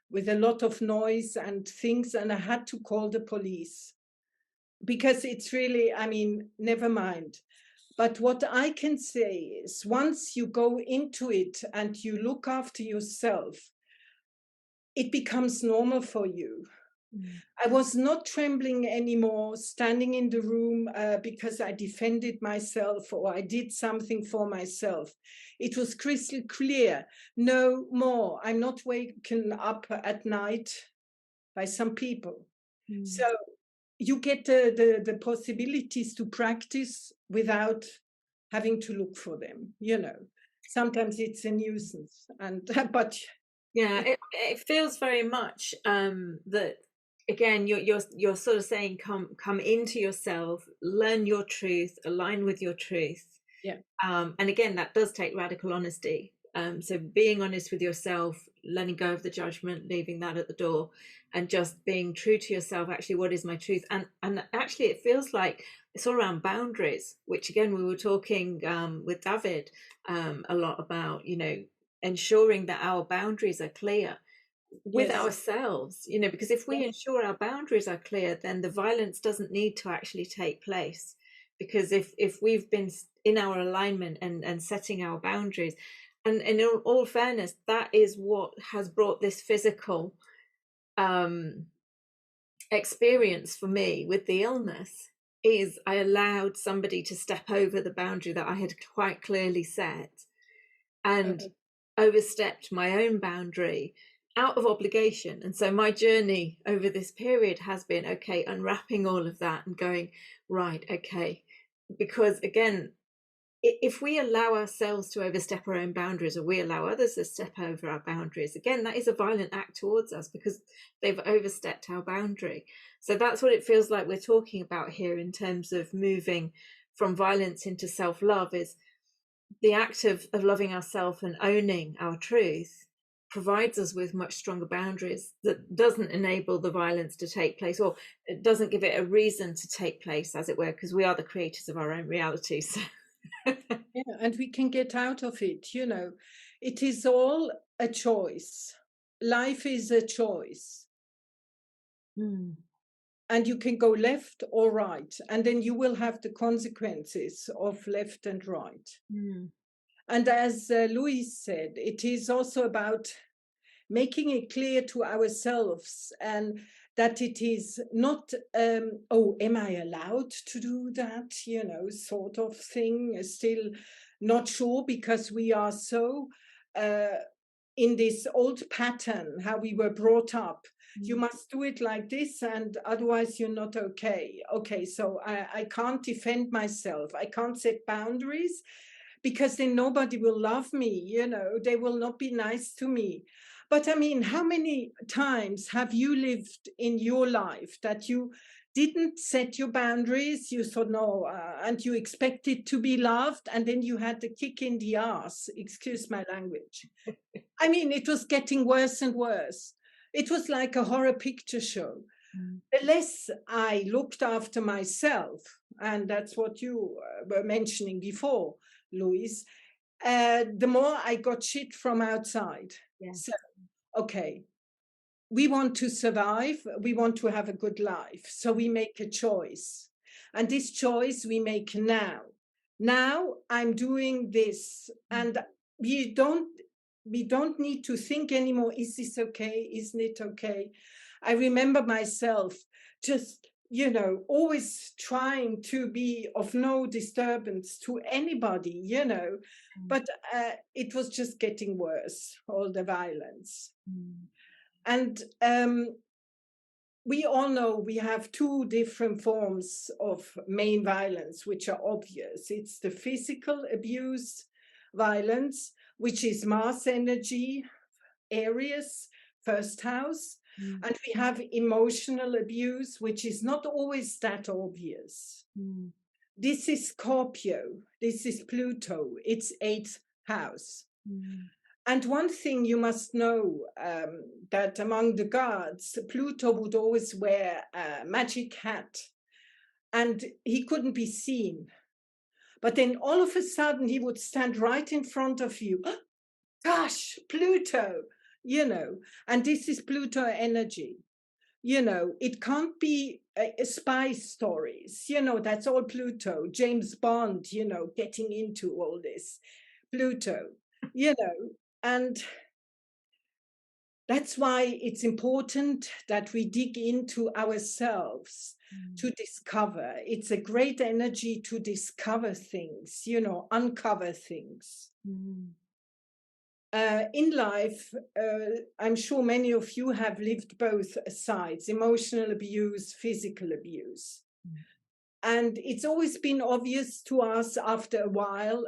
with a lot of noise and things, and I had to call the police, because it's really, I mean, never mind. But what I can say is, once you go into it and you look after yourself, it becomes normal for you. I was not trembling anymore, standing in the room because I defended myself or I did something for myself. It was crystal clear. No more. I'm not waken up at night by some people. So you get the possibilities to practice without having to look for them, you know. Sometimes it's a nuisance, and but yeah, it feels very much that, again, you're sort of saying, come into yourself, learn your truth, align with your truth. Yeah. And again, that does take radical honesty. So being honest with yourself, letting go of the judgment, leaving that at the door, and just being true to yourself. Actually, what is my truth? And actually, it feels like it's all around boundaries, which again we were talking with David a lot about. You know, ensuring that our boundaries are clear with ourselves. You know, because if we ensure our boundaries are clear, then the violence doesn't need to actually take place. Because if we've been in our alignment and setting our boundaries, and in all fairness, that is what has brought this physical experience for me with the illness, is I allowed somebody to step over the boundary that I had quite clearly set, and overstepped my own boundary, out of obligation. And so my journey over this period has been, okay, unwrapping all of that and going, right, okay, because again, if we allow ourselves to overstep our own boundaries, or we allow others to step over our boundaries, again, that is a violent act towards us because they've overstepped our boundary. So that's what it feels like we're talking about here in terms of moving from violence into self-love, is the act of loving ourselves and owning our truth provides us with much stronger boundaries that doesn't enable the violence to take place, or it doesn't give it a reason to take place, as it were, because we are the creators of our own reality. So yeah, and we can get out of it. It is all a choice. Life is a choice. And you can go left or right, and then you will have the consequences of left and right. And as Louise said, it is also about making it clear to ourselves, and that it is not, oh, am I allowed to do that, sort of thing. Still not sure, because we are so in this old pattern, how we were brought up. You must do it like this, and otherwise you're not okay. Okay, so I can't defend myself. I can't set boundaries, because then nobody will love me, they will not be nice to me. But I mean, how many times have you lived in your life that you didn't set your boundaries? You thought, no, and you expected to be loved, and then you had the kick in the ass, excuse my language. I mean, it was getting worse and worse. It was like a horror picture show. The less I looked after myself, and that's what you were mentioning before, Louise, the more I got shit from outside. yes. So, okay, we want to survive, we want to have a good life, so we make a choice. And this choice we make now. Now I'm doing this, and we don't need to think anymore, is this okay, isn't it okay? I remember myself just, always trying to be of no disturbance to anybody, but it was just getting worse, all the violence. And we all know we have two different forms of main violence, which are obvious. It's the physical abuse violence, which is mass energy, Aries, first house. And we have emotional abuse, which is not always that obvious. This is Scorpio, this is Pluto, it's eighth house. And one thing you must know, that among the gods, Pluto would always wear a magic hat, and he couldn't be seen. But then all of a sudden he would stand right in front of you. Gosh, Pluto, and this is Pluto energy. It can't be spy stories, that's all Pluto. James Bond, getting into all this. Pluto, and that's why it's important that we dig into ourselves to discover. It's a great energy to discover things, uncover things. In life, I'm sure many of you have lived both sides, emotional abuse, physical abuse. And it's always been obvious to us after a while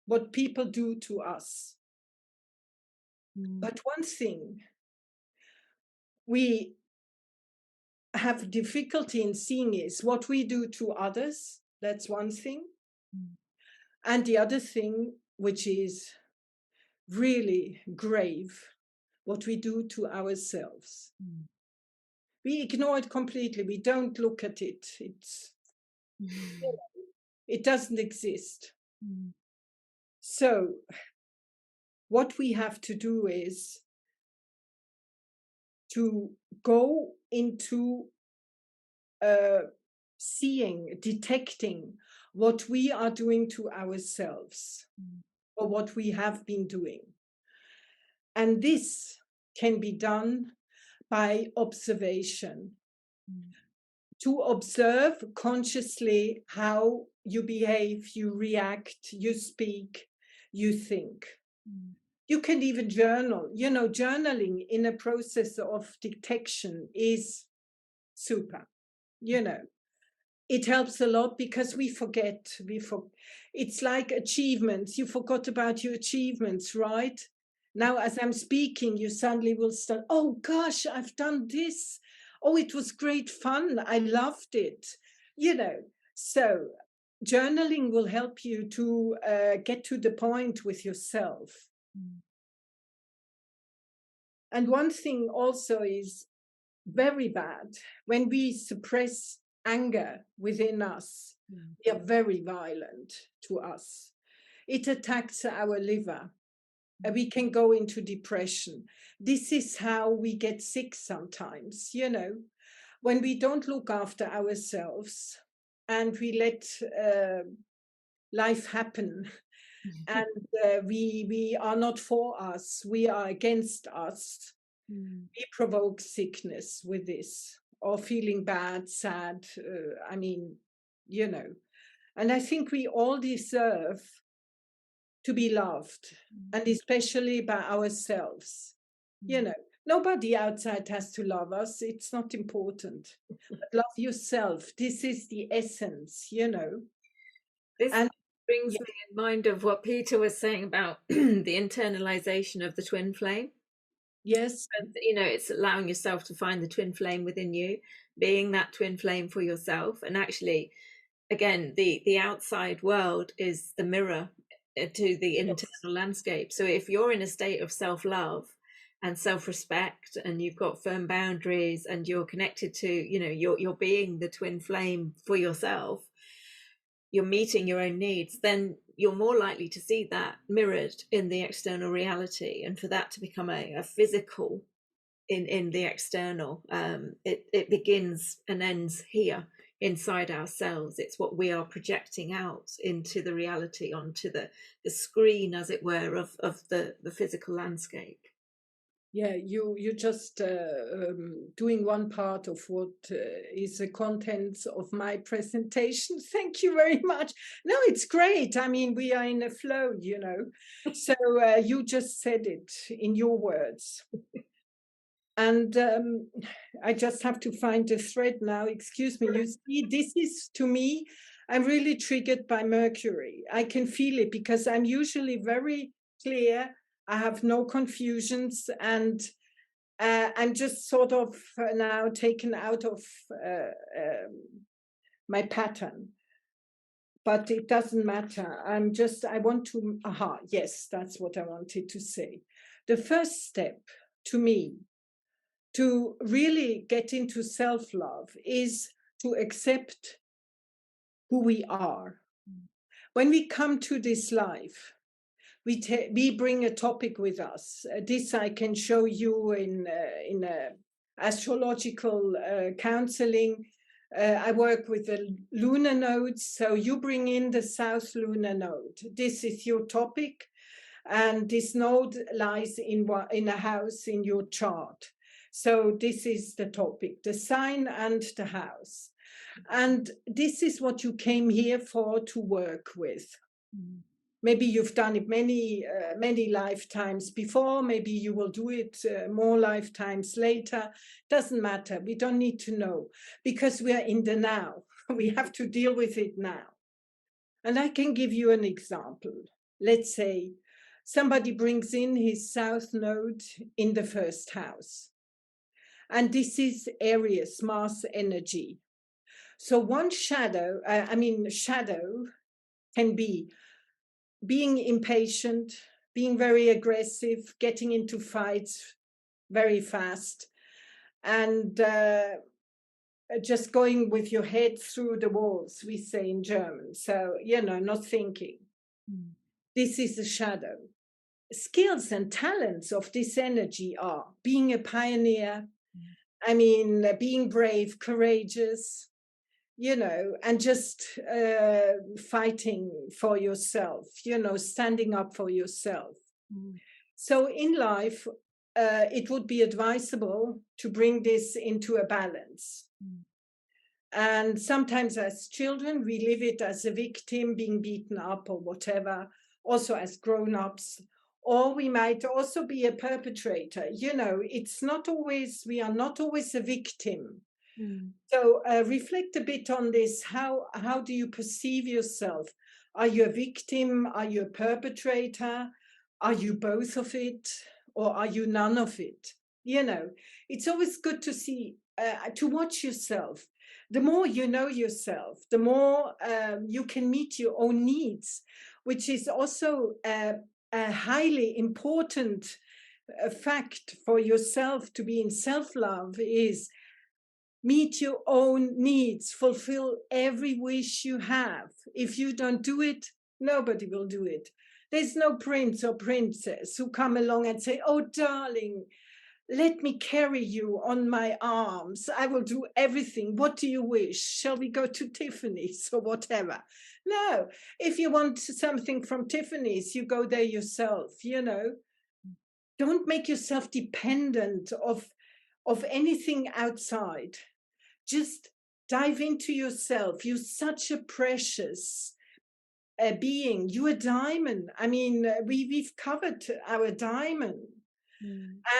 what people do to us. But one thing we have difficulty in seeing is what we do to others. That's one thing. And the other thing, which is really grave, what we do to ourselves. We ignore it completely. We don't look at it. It doesn't exist. So what we have to do is to go into seeing, detecting what we are doing to ourselves, or what we have been doing. And this can be done by observation. To observe consciously how you behave, you react, you speak, you think. You can even journal. You know, journaling in a process of detection is super. You know, it helps a lot because we forget. It's like achievements. You forgot about your achievements, right? Now, as I'm speaking, you suddenly will start, oh gosh, I've done this. Oh, it was great fun. I loved it. You know, so journaling will help you to get to the point with yourself. And one thing also is very bad when we suppress anger within us. We are very violent to us. It attacks our liver. We can go into depression. This is how we get sick sometimes, you know, when we don't look after ourselves and we let life happen. And we are not for us, we are against us. We provoke sickness with this, or feeling bad, sad. I mean, you know, and I think we all deserve to be loved, and especially by ourselves. You know, nobody outside has to love us. It's not important. But love yourself. This is the essence, you know. This And brings yeah, me in mind of what Peter was saying about the internalization of the twin flame. yes, And, you know, it's allowing yourself to find the twin flame within you, being that twin flame for yourself. And actually, again, the outside world is the mirror to the internal yes, landscape. So if you're in a state of self-love and self-respect, and you've got firm boundaries, and you're connected to, you know, you're being the twin flame for yourself, you're meeting your own needs, then you're more likely to see that mirrored in the external reality, and for that to become a physical in the external. It begins and ends here inside ourselves. It's what we are projecting out into the reality, onto the screen, as it were, of the physical landscape. yeah, you just doing one part of what is the contents of my presentation. Thank you very much. No, it's great. I mean, we are in a flow, you know. So you just said it in your words. And I just have to find the thread now. Excuse me. You see, this is, to me, I'm really triggered by Mercury. I can feel it because I'm usually very clear. I have no confusions, and I'm just sort of now taken out of my pattern. But it doesn't matter. I want to, yes, that's what I wanted to say. The first step to me to really get into self-love is to accept who we are. When we come to this life, we bring a topic with us. This I can show you in astrological counseling. I work with the lunar nodes, so you bring in the South lunar node. This is your topic, and this node lies in a house in your chart. So this is the topic, the sign and the house. And this is what you came here for, to work with. Maybe you've done it many lifetimes before. Maybe you will do it more lifetimes later. Doesn't matter. We don't need to know, because we are in the now. We have to deal with it now. And I can give you an example. Let's say somebody brings in his South node in the first house. And this is Aries, Mars energy. So one shadow can be being impatient, being very aggressive, getting into fights very fast, and just going with your head through the walls, we say in German. So, you know, not thinking. This is a shadow. Skills and talents of this energy are being a pioneer, being brave, courageous, you know, and just fighting for yourself, you know, standing up for yourself. So in life, it would be advisable to bring this into a balance. And sometimes as children, we live it as a victim, being beaten up or whatever. Also as grown-ups, or we might also be a perpetrator. You know, we are not always a victim. So reflect a bit on this. How do you perceive yourself? Are you a victim? Are you a perpetrator? Are you both of it? Or are you none of it? You know, it's always good to see, to watch yourself. The more you know yourself, the more you can meet your own needs, which is also a highly important fact for yourself to be in self-love, is meet your own needs, fulfill every wish you have. If you don't do it, nobody will do it. There's no prince or princess who come along and say, oh, darling, let me carry you on my arms. I will do everything. What do you wish? Shall we go to Tiffany's or whatever? No, if you want something from Tiffany's, you go there yourself, you know. Don't make yourself dependent of anything outside. Just dive into yourself. You're such a precious being. You're a diamond. I mean, we've covered our diamond.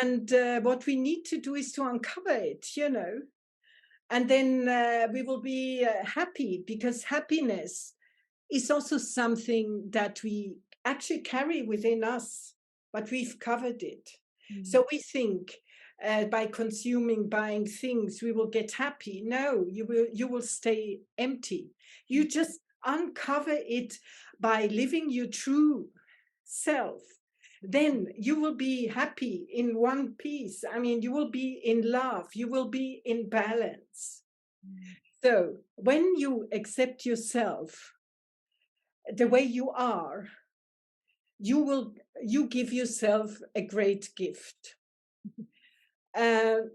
And what we need to do is to uncover it, you know. And then we will be happy, because happiness is also something that we actually carry within us, but we've covered it. So we think by consuming, buying things, we will get happy. No, you will stay empty. You just uncover it by living your true self. Then you will be happy in one piece. I mean, you will be in love. You will be in balance. So when you accept yourself the way you are, you give yourself a great gift. And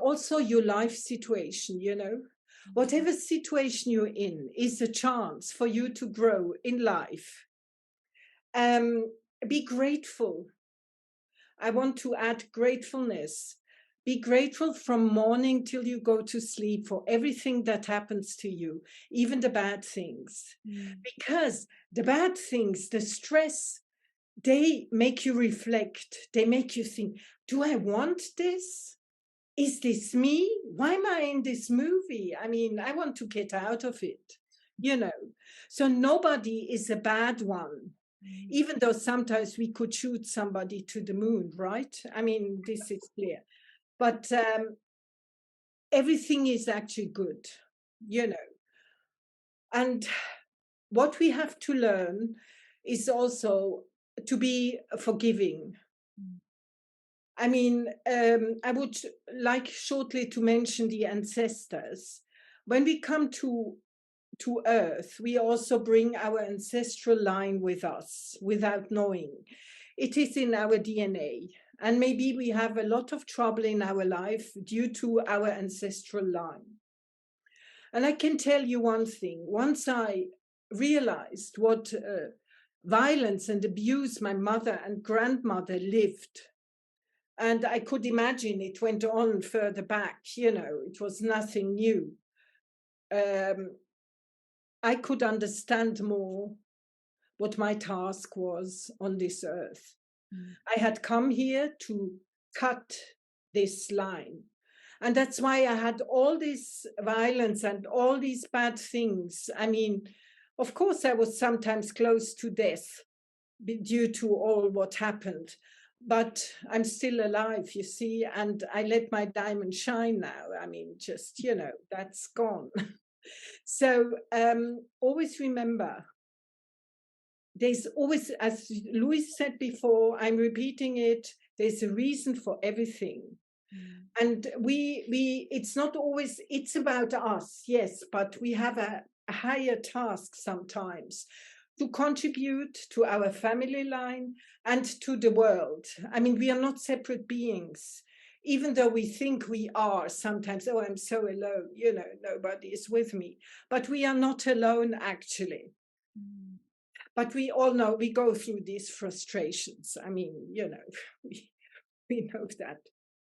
also your life situation, you know, whatever situation you're in is a chance for you to grow in life. Be grateful. I want to add gratefulness. Be grateful from morning till you go to sleep for everything that happens to you, even the bad things. Because the bad things, the stress, they make you reflect. They make you think, do I want this? Is this me? Why am I in this movie? I mean, I want to get out of it, you know. So nobody is a bad one, even though sometimes we could shoot somebody to the moon, right? I mean, this is clear. But everything is actually good, you know. And what we have to learn is also to be forgiving. I mean, I would like shortly to mention the ancestors. When we come to Earth, we also bring our ancestral line with us without knowing. It is in our DNA. And maybe we have a lot of trouble in our life due to our ancestral line. And I can tell you one thing. Once I realized what violence and abuse my mother and grandmother lived, and I could imagine it went on further back, you know, it was nothing new. I could understand more what my task was on this earth. I had come here to cut this line. And that's why I had all this violence and all these bad things. I mean, of course, I was sometimes close to death due to all what happened. But I'm still alive, you see, and I let my diamond shine now. I mean, just, you know, that's gone. So always remember, there's always, as Louis said before, I'm repeating it, there's a reason for everything. And it's not always, it's about us, yes, but we have a higher task sometimes to contribute to our family line and to the world. I mean, we are not separate beings, even though we think we are sometimes. Oh, I'm so alone, you know, nobody is with me. But we are not alone, actually. But we all know we go through these frustrations. I mean, you know, we know that.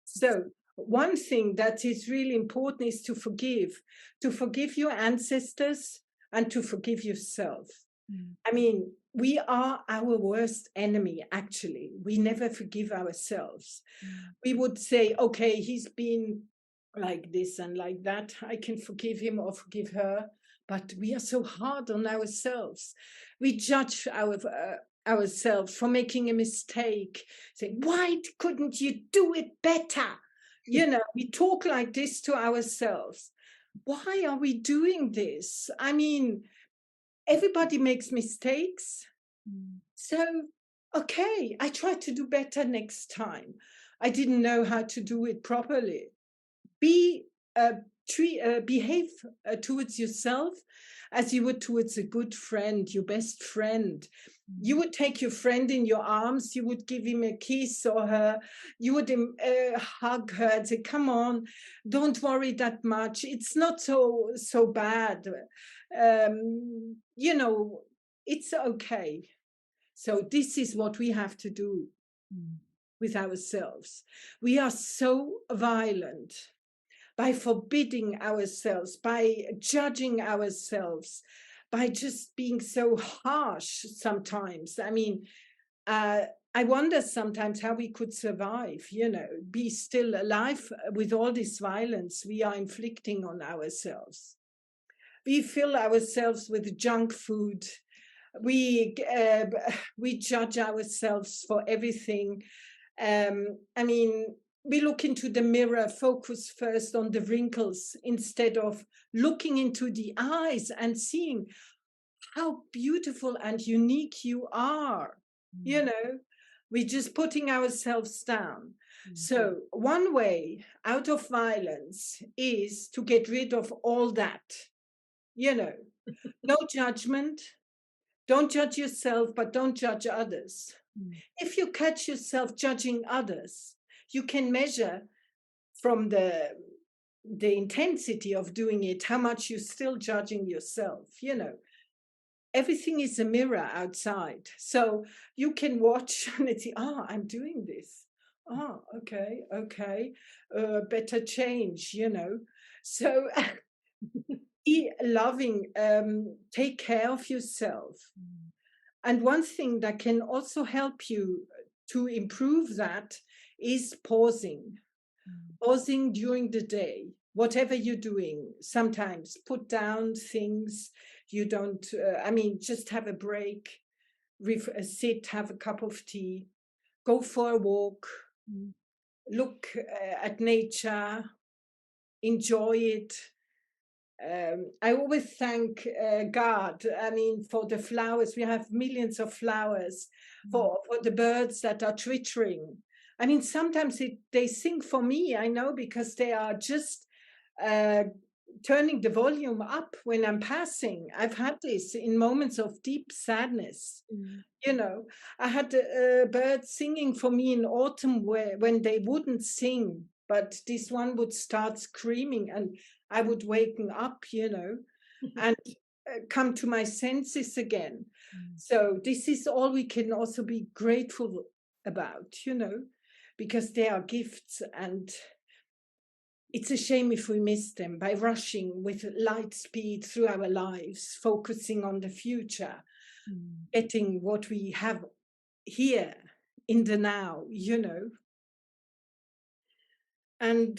So one thing that is really important is to forgive your ancestors and to forgive yourself. I mean, we are our worst enemy, actually. We never forgive ourselves. We would say, okay, he's been like this and like that. I can forgive him or forgive her. But we are so hard on ourselves. We judge ourselves for making a mistake. Say, why couldn't you do it better? You know, we talk like this to ourselves. Why are we doing this? I mean, everybody makes mistakes. So, okay, I try to do better next time. I didn't know how to do it properly. Behave towards yourself as you would towards a good friend, your best friend. You would take your friend in your arms, you would give him a kiss or her, you would hug her and say, come on, don't worry that much. It's not so bad. You know, it's okay. So this is what we have to do with ourselves. We are so violent by forbidding ourselves, by judging ourselves, by just being so harsh sometimes. I mean, I wonder sometimes how we could survive, you know, be still alive with all this violence we are inflicting on ourselves. We fill ourselves with junk food. We judge ourselves for everything. I mean, we look into the mirror, focus first on the wrinkles instead of looking into the eyes and seeing how beautiful and unique you are. You know, we're just putting ourselves down. So one way out of violence is to get rid of all that. You know, no judgment. Don't judge yourself, but don't judge others. If you catch yourself judging others, you can measure from the intensity of doing it how much you're still judging yourself. You know, everything is a mirror outside, so you can watch and see, I'm doing this. Okay, better change. You know, so be loving, take care of yourself. And one thing that can also help you to improve that is pausing. Pausing during the day, whatever you're doing. Sometimes put down things you don't, just have a break, sit, have a cup of tea, go for a walk, look at nature, enjoy it. I always thank God, for the flowers. We have millions of flowers, for the birds that are twittering. I mean, sometimes they sing for me, I know, because they are just turning the volume up when I'm passing. I've had this in moments of deep sadness. You know, I had birds singing for me in autumn when they wouldn't sing, but this one would start screaming and I would waken up, you know, and come to my senses again. So this is all we can also be grateful about, you know, because they are gifts, and it's a shame if we miss them by rushing with light speed through our lives, focusing on the future, getting what we have here in the now, you know. And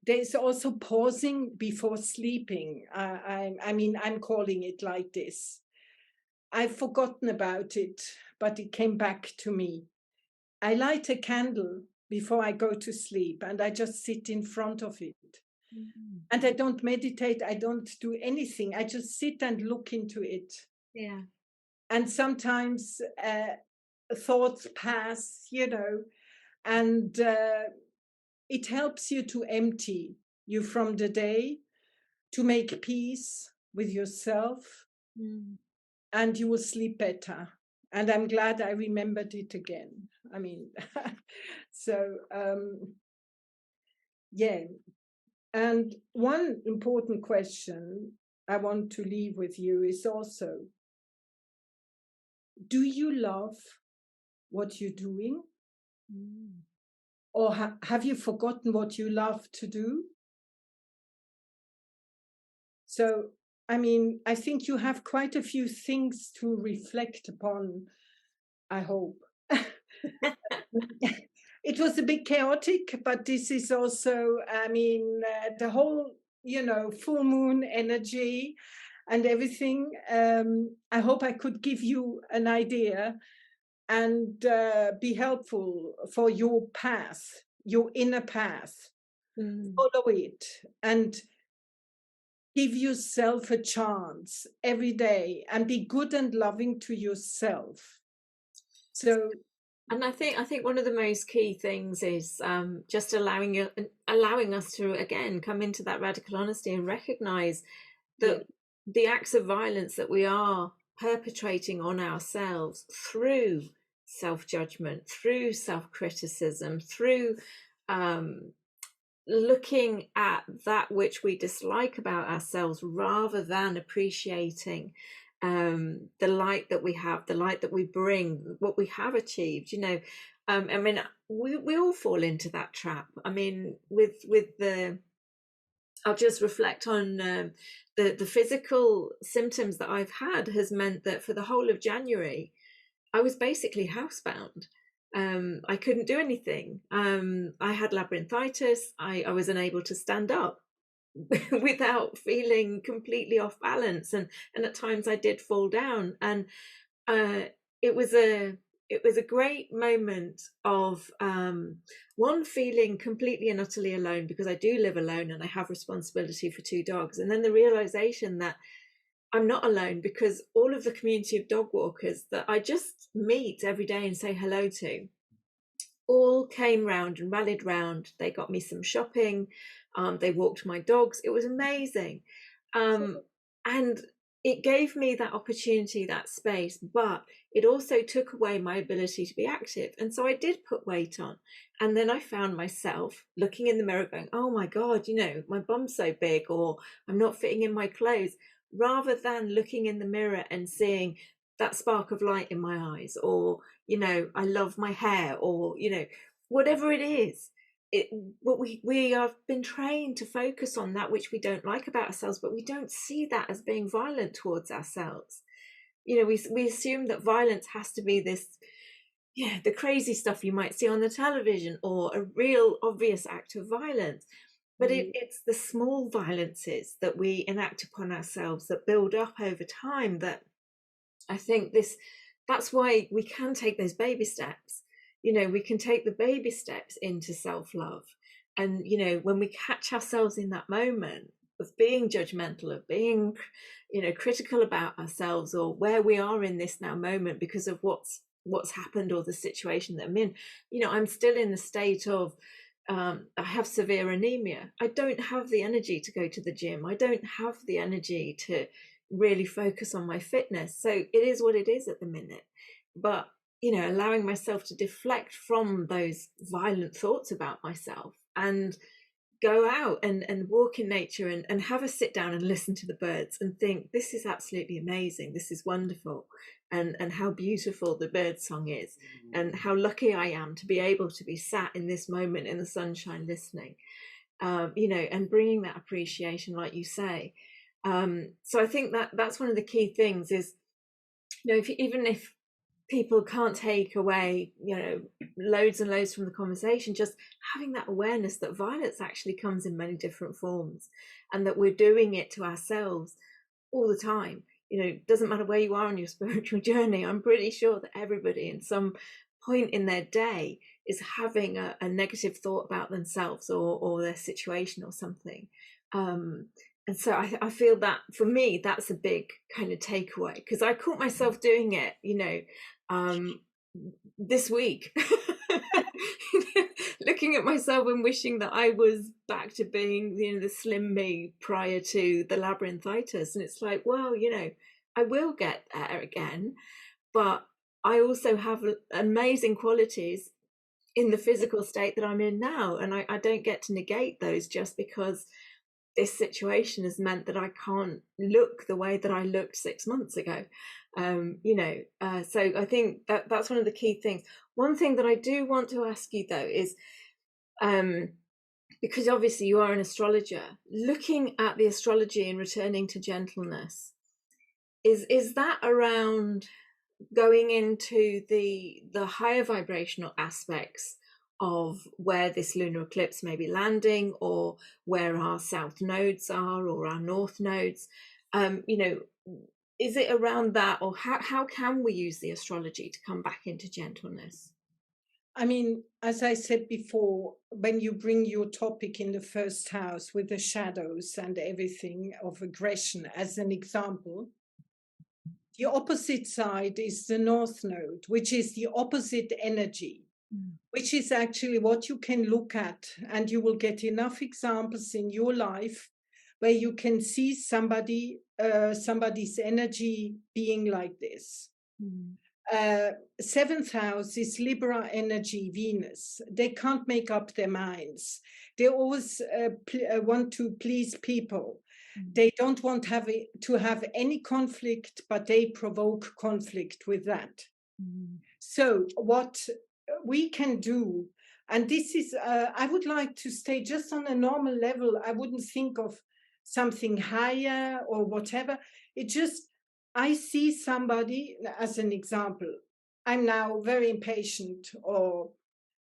there's also pausing before sleeping. I'm calling it like this. I've forgotten about it, but it came back to me. I light a candle before I go to sleep, and I just sit in front of it. And I don't meditate, I don't do anything. I just sit and look into it. Yeah. And sometimes thoughts pass, you know, and it helps you to empty you from the day, to make peace with yourself, and you will sleep better. And I'm glad I remembered it again. I mean, so yeah. And one important question I want to leave with you is also, do you love what you're doing? Or have you forgotten what you love to do? So I mean, I think you have quite a few things to reflect upon, I hope. It was a bit chaotic, but this is also, I mean, the whole, full moon energy and everything. I hope I could give you an idea and be helpful for your path, your inner path. Follow it and give yourself a chance every day and be good and loving to yourself. So, and I think one of the most key things is just allowing us to again come into that radical honesty and recognize that the acts of violence that we are perpetrating on ourselves through self-judgment, through self-criticism, through looking at that which we dislike about ourselves rather than appreciating the light that we have, the light that we bring, what we have achieved. I mean, we all fall into that trap. I mean, with the I'll just reflect on the physical symptoms that I've had has meant that for the whole of January, I was basically housebound. I couldn't do anything. I had labyrinthitis. I was unable to stand up without feeling completely off balance, and at times I did fall down. And it was a great moment of one, feeling completely and utterly alone because I do live alone and I have responsibility for 2 dogs, and then the realization that I'm not alone because all of the community of dog walkers that I just meet every day and say hello to all came round and rallied round. They got me some shopping. They walked my dogs. It was amazing. And it gave me that opportunity, that space, but it also took away my ability to be active. And so I did put weight on. And then I found myself looking in the mirror going, oh my God, my bum's so big, or I'm not fitting in my clothes, rather than looking in the mirror and seeing that spark of light in my eyes, or, I love my hair, or, whatever it is. What we have been trained to focus on that which we don't like about ourselves, but we don't see that as being violent towards ourselves. We assume that violence has to be this, the crazy stuff you might see on the television, or a real obvious act of violence. But it's the small violences that we enact upon ourselves that build up over time, that I think that's why we can take those baby steps. We can take the baby steps into self-love. And, when we catch ourselves in that moment of being judgmental, of being, critical about ourselves, or where we are in this now moment because of what's happened, or the situation that I'm in. I'm still in the state of, I have severe anemia. I don't have the energy to go to the gym. I don't have the energy to really focus on my fitness. So it is what it is at the minute. But allowing myself to deflect from those violent thoughts about myself and go out and walk in nature and have a sit down and listen to the birds and think, this is absolutely amazing, this is wonderful, and how beautiful the bird song is, and how lucky I am to be able to be sat in this moment in the sunshine listening, and bringing that appreciation, like you say. So I think that's one of the key things is, even if people can't take away, loads and loads from the conversation, just having that awareness that violence actually comes in many different forms, and that we're doing it to ourselves all the time. Doesn't matter where you are on your spiritual journey. I'm pretty sure that everybody in some point in their day is having a negative thought about themselves or their situation or something. And so I feel that for me, that's a big kind of takeaway, because I caught myself doing it, this week, looking at myself and wishing that I was back to being, the slim me prior to the labyrinthitis. And it's like, well, I will get there again, but I also have amazing qualities in the physical state that I'm in now. And I don't get to negate those just because this situation has meant that I can't look the way that I looked 6 months ago. So I think that's one of the key things. One thing that I do want to ask you though is, because obviously you are an astrologer, looking at the astrology and returning to gentleness, is that around going into the higher vibrational aspects of where this lunar eclipse may be landing, or where our south nodes are or our north nodes? You know, is it around that, or how can we use the astrology to come back into gentleness? I mean, as I said before, when you bring your topic in the first house with the shadows and everything of aggression as an example, the opposite side is the north node, which is the opposite energy, which is actually what you can look at, and you will get enough examples in your life where you can see somebody's energy being like this. Seventh house is Libra energy, Venus. They can't make up their minds. They always want to please people. They don't want to have any conflict, but they provoke conflict with that. So what we can do, and this is, I would like to stay just on a normal level. I wouldn't think of something higher or whatever. It just, I see somebody as an example. I'm now very impatient,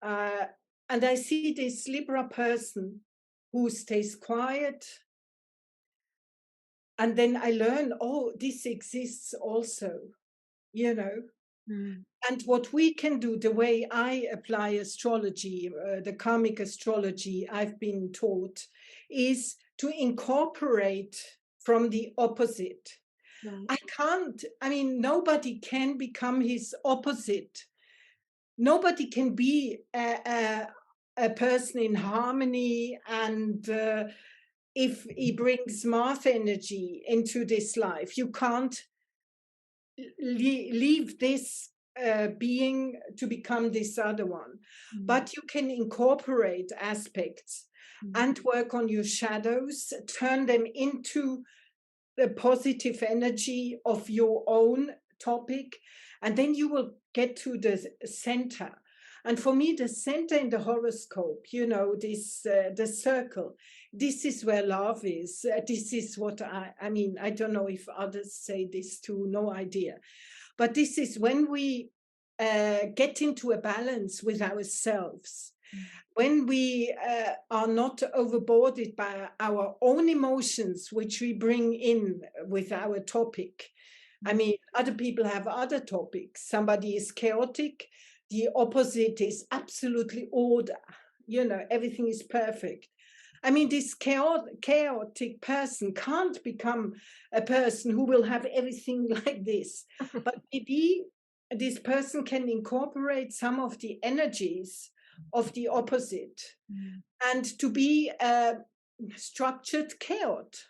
and I see this Libra person who stays quiet. And then I learn, oh, this exists also, you know. And what we can do, the way I apply astrology, the karmic astrology I've been taught, is to incorporate from the opposite. Nobody can become his opposite. Nobody can be a person in harmony, and if he brings Mars energy into this life, you can't leave this being to become this other one. But you can incorporate aspects and work on your shadows, turn them into the positive energy of your own topic, and then you will get to the center. And for me, the center in the horoscope, you know, this the circle, this is where love is. This is what I mean, I don't know if others say this too, no idea. But this is when we get into a balance with ourselves, when we are not overboarded by our own emotions, which we bring in with our topic. I mean, other people have other topics. Somebody is chaotic. The opposite is absolutely order. You know, everything is perfect. I mean, this chaotic person can't become a person who will have everything like this. But maybe this person can incorporate some of the energies of the opposite and to be a structured chaos,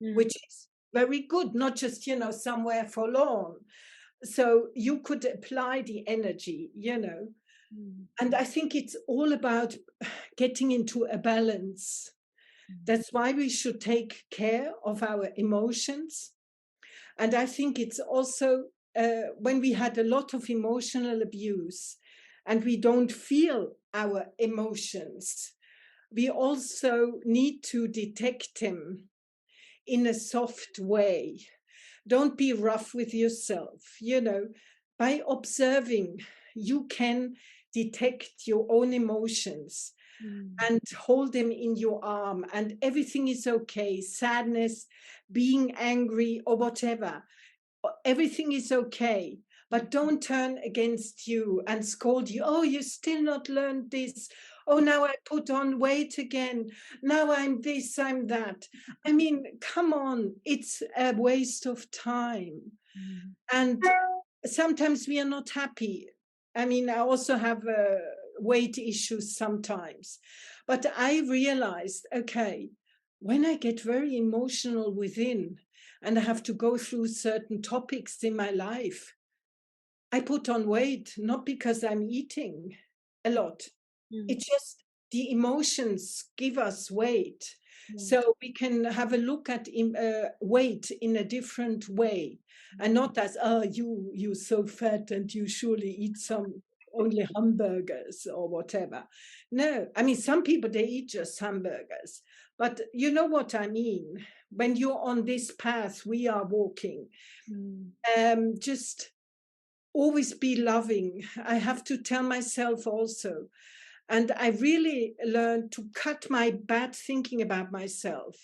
which is very good, not just, you know, somewhere forlorn. So you could apply the energy, you know. And I think it's all about getting into a balance. That's why we should take care of our emotions. And I think it's also when we had a lot of emotional abuse and we don't feel our emotions, we also need to detect them in a soft way. Don't be rough with yourself. You know, by observing, you can detect your own emotions and hold them in your arm, and everything is okay. Sadness, being angry, or whatever, everything is okay. But don't turn against you and scold you. Oh, you still not learned this. Oh, now I put on weight again. Now I'm this, I'm that. I mean, come on, it's a waste of time. And sometimes we are not happy. I mean, I also have weight issues sometimes. But I realized, okay, when I get very emotional within and I have to go through certain topics in my life, I put on weight, not because I'm eating a lot. It's just the emotions give us weight. So we can have a look at weight in a different way, and not as, oh, you're so fat and you surely eat some only hamburgers or whatever. No, I mean, some people, they eat just hamburgers. But you know what I mean? When you're on this path we are walking, just always be loving. I have to tell myself also. And I really learned to cut my bad thinking about myself.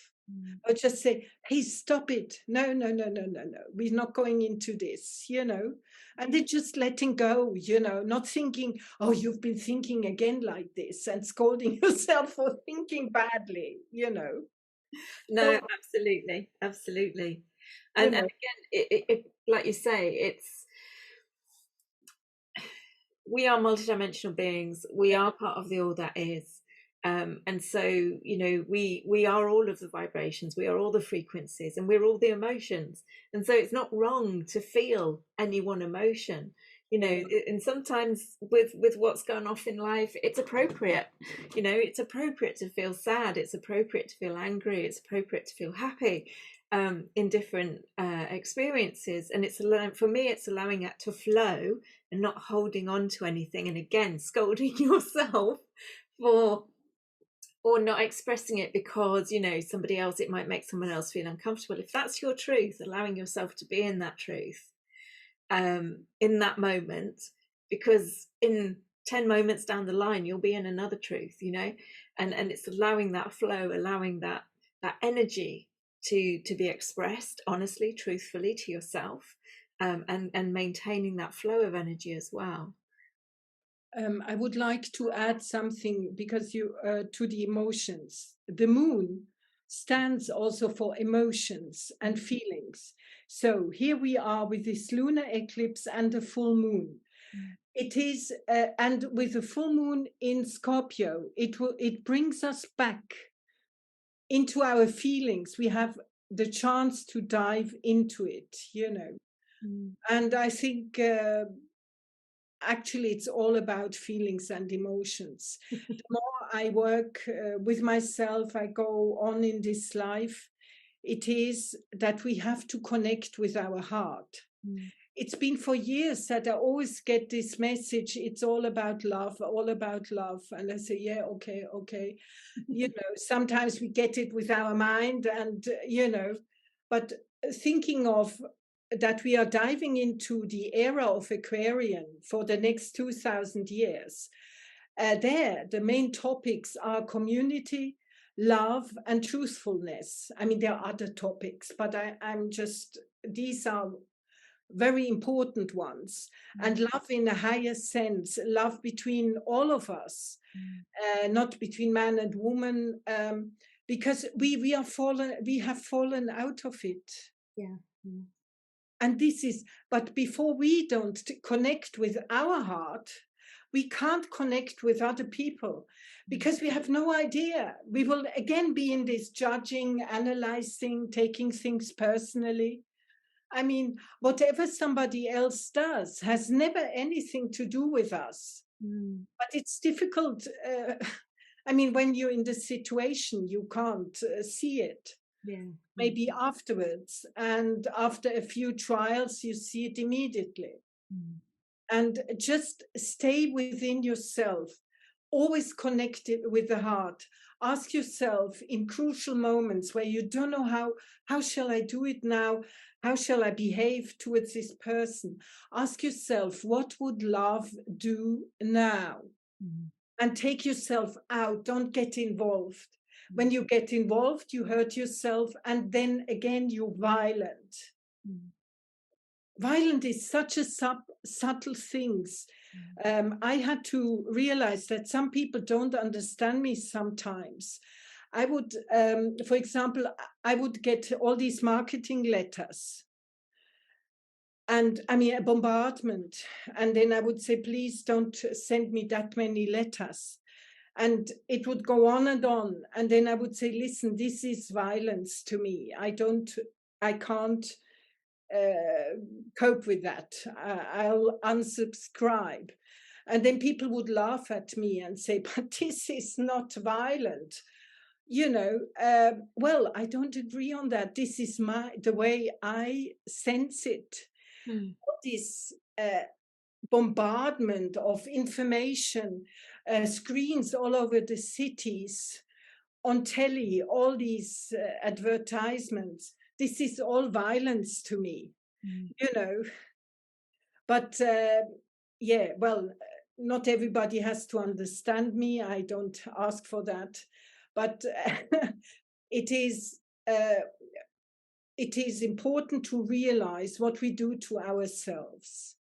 Or just say, hey, stop it. No, no, no, no, no, no. We're not going into this, you know. And then just letting go, you know, not thinking, oh, you've been thinking again like this and scolding yourself for thinking badly, you know. No, So, absolutely, absolutely. you And know, again, it like you say, we are multidimensional beings. We are part of the all that is. And so, you know, we are all of the vibrations, we are all the frequencies, and we're all the emotions. And so it's not wrong to feel any one emotion, you know. And sometimes with what's going off in life, it's appropriate, you know, it's appropriate to feel sad, it's appropriate to feel angry, it's appropriate to feel happy, in different experiences. And it's for me, it's allowing it to flow and not holding on to anything, and again scolding yourself for or not expressing it because, you know, somebody else, it might make someone else feel uncomfortable. If that's your truth, allowing yourself to be in that truth, in that moment, because in 10 moments down the line you'll be in another truth, you know. And it's allowing that flow, allowing that energy to be expressed honestly, truthfully to yourself, and maintaining that flow of energy as well. I would like to add something because you to the emotions. The moon stands also for emotions and feelings. So here we are with this lunar eclipse and the full moon. It is, and with the full moon in Scorpio, it brings us back into our feelings. We have the chance to dive into it, you know. And I think actually it's all about feelings and emotions. The more I work with myself, I go on in this life, it is that we have to connect with our heart. It's been for years that I always get this message, it's all about love, all about love. And I say, yeah, okay, okay. You know, sometimes we get it with our mind and, you know, but thinking of that we are diving into the era of Aquarian for the next 2000 years. There, the main topics are community, love, and truthfulness. I mean, there are other topics, but I'm just, these are very important ones. And love in a higher sense, love between all of us, not between man and woman, because we have fallen out of it. Yeah. And this is, but before we don't connect with our heart, we can't connect with other people because we have no idea. We will again be in this judging, analyzing, taking things personally. I mean, whatever somebody else does has never anything to do with us. But it's difficult. I mean, when you're in the situation, you can't see it. Yeah. Maybe afterwards. And after a few trials, you see it immediately. And just stay within yourself, always connected with the heart. Ask yourself in crucial moments where you don't know how shall I do it now? How shall I behave towards this person? Ask yourself, what would love do now? And take yourself out. Don't get involved. When you get involved, you hurt yourself, and then again, you're violent. Violent is such a subtle things. I had to realize that some people don't understand me sometimes. I would, for example, I would get all these marketing letters. And I mean, a bombardment. And then I would say, please don't send me that many letters. And it would go on and on. And then I would say, listen, this is violence to me. I can't cope with that. I'll unsubscribe. And then people would laugh at me and say, but this is not violent. You know, well, I don't agree on that. This is the way I sense it. What is bombardment of information, screens all over the cities, on telly, all these advertisements. This is all violence to me, you know. But yeah, well, not everybody has to understand me. I don't ask for that. But it is uh, it is important to realize what we do to ourselves.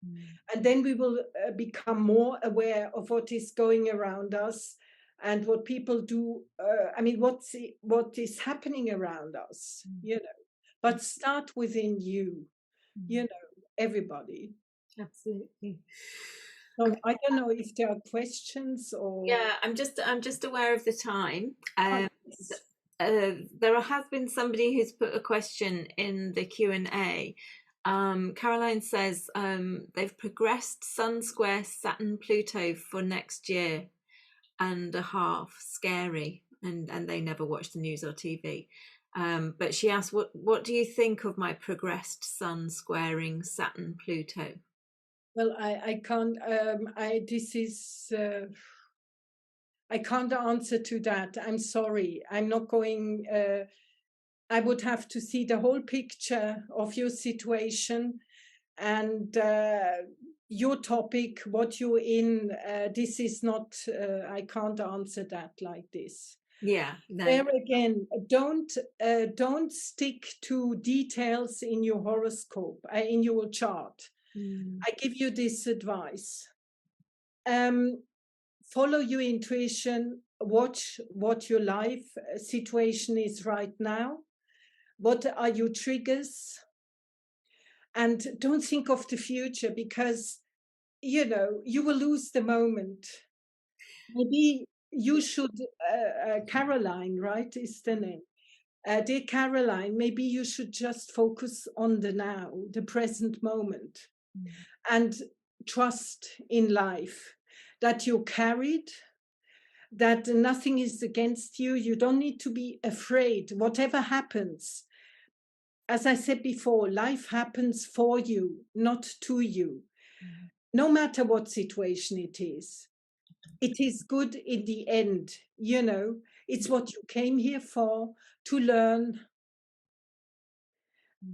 And then we will become more aware of what is going around us and what people do. I mean, what is happening around us, you know. But start within you, you know, everybody. Absolutely. So I don't know if there are questions or. Yeah, I'm just aware of the time. Oh, yes. There has been somebody who's put a question in the Q&A. Caroline says they've progressed Sun Square Saturn Pluto for next year and a half. Scary, and they never watch the news or TV. But she asked, what do you think of my progressed Sun squaring Saturn Pluto? Well, I can't. This is. I can't answer to that. I'm sorry. I'm not going. I would have to see the whole picture of your situation and your topic, what you're in. This is not. I can't answer that like this. Yeah, no. There again, don't stick to details in your horoscope, in your chart. I give you this advice. Follow your intuition, watch what your life situation is right now, what are your triggers, and don't think of the future, because you know you will lose the moment. Maybe you should, Caroline, right, is the name. Dear Caroline, maybe you should just focus on the now, the present moment, and trust in life that you're carried, that nothing is against you. You don't need to be afraid. Whatever happens, as I said before, life happens for you, not to you. No matter what situation it is good in the end. You know, it's what you came here for, to learn,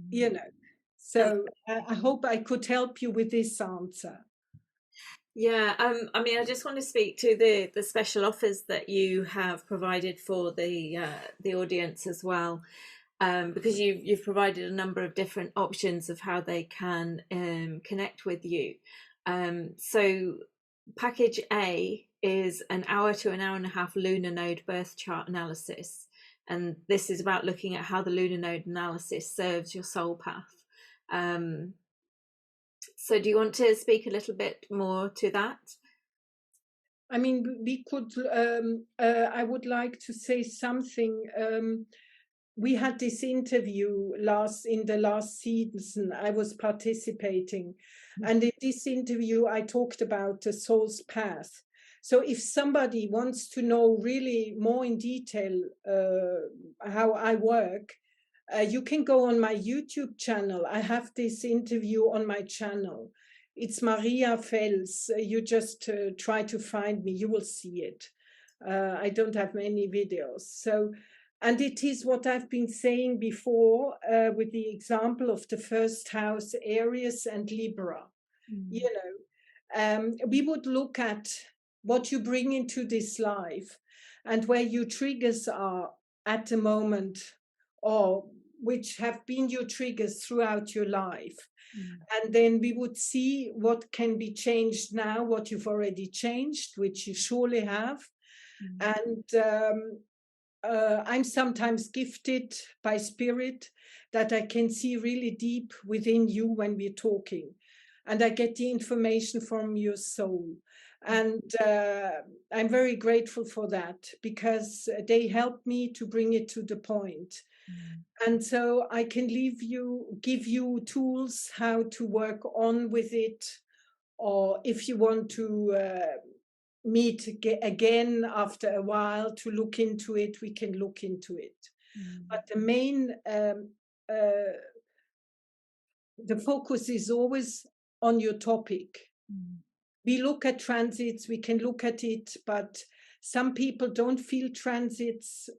you know. So I hope I could help you with this answer. Yeah, I mean, I just want to speak to the special offers that you have provided for the audience as well, because you've provided a number of different options of how they can connect with you. So package A is an hour to an hour and a half lunar node birth chart analysis, and this is about looking at how the lunar node analysis serves your soul path. So do you want to speak a little bit more to that? I mean, we could, I would like to say something. We had this interview in the last season. I was participating. And in this interview, I talked about the soul's path. So if somebody wants to know really more in detail how I work, you can go on my YouTube channel. I have this interview on my channel. It's Maria Fels. You just try to find me. You will see it. I don't have many videos. So, and it is what I've been saying before with the example of the first house, Aries and Libra. You know, we would look at what you bring into this life and where your triggers are at the moment, or which have been your triggers throughout your life. And then we would see what can be changed now, what you've already changed, which you surely have. And I'm sometimes gifted by spirit that I can see really deep within you when we're talking. And I get the information from your soul. And I'm very grateful for that, because they help me to bring it to the point. And so I can give you tools how to work on with it, or if you want to meet again after a while to look into it, we can look into it. But the main, the focus is always on your topic. We look at transits, we can look at it, but some people don't feel transits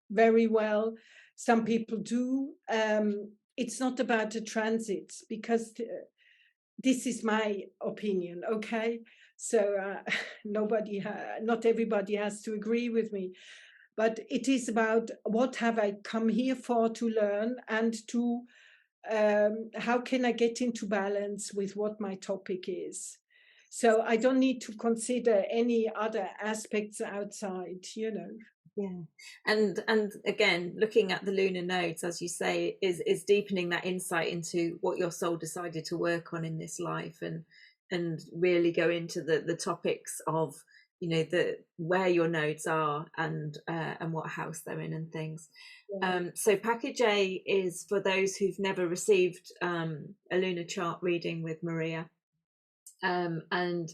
very well. Some people do. It's not about the transits, because this is my opinion, okay? So not everybody has to agree with me, but it is about what have I come here for to learn, and to how can I get into balance with what my topic is. So I don't need to consider any other aspects outside, you know. Yeah, and again, looking at the lunar nodes, as you say, is deepening that insight into what your soul decided to work on in this life, and really go into the topics of, you know, the where your nodes are, and what house they're in and things. Yeah. So package A is for those who've never received a lunar chart reading with Maria, and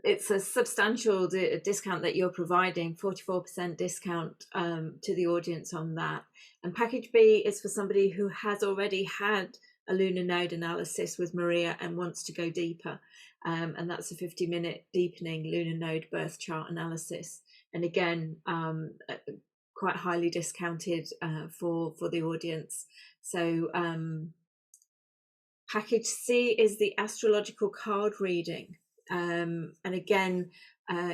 it's a substantial discount that you're providing, 44% discount to the audience on that. And package B is for somebody who has already had a lunar node analysis with Maria and wants to go deeper, and that's a 50-minute deepening lunar node birth chart analysis, and again quite highly discounted for the audience. So package C is the astrological card reading. And again,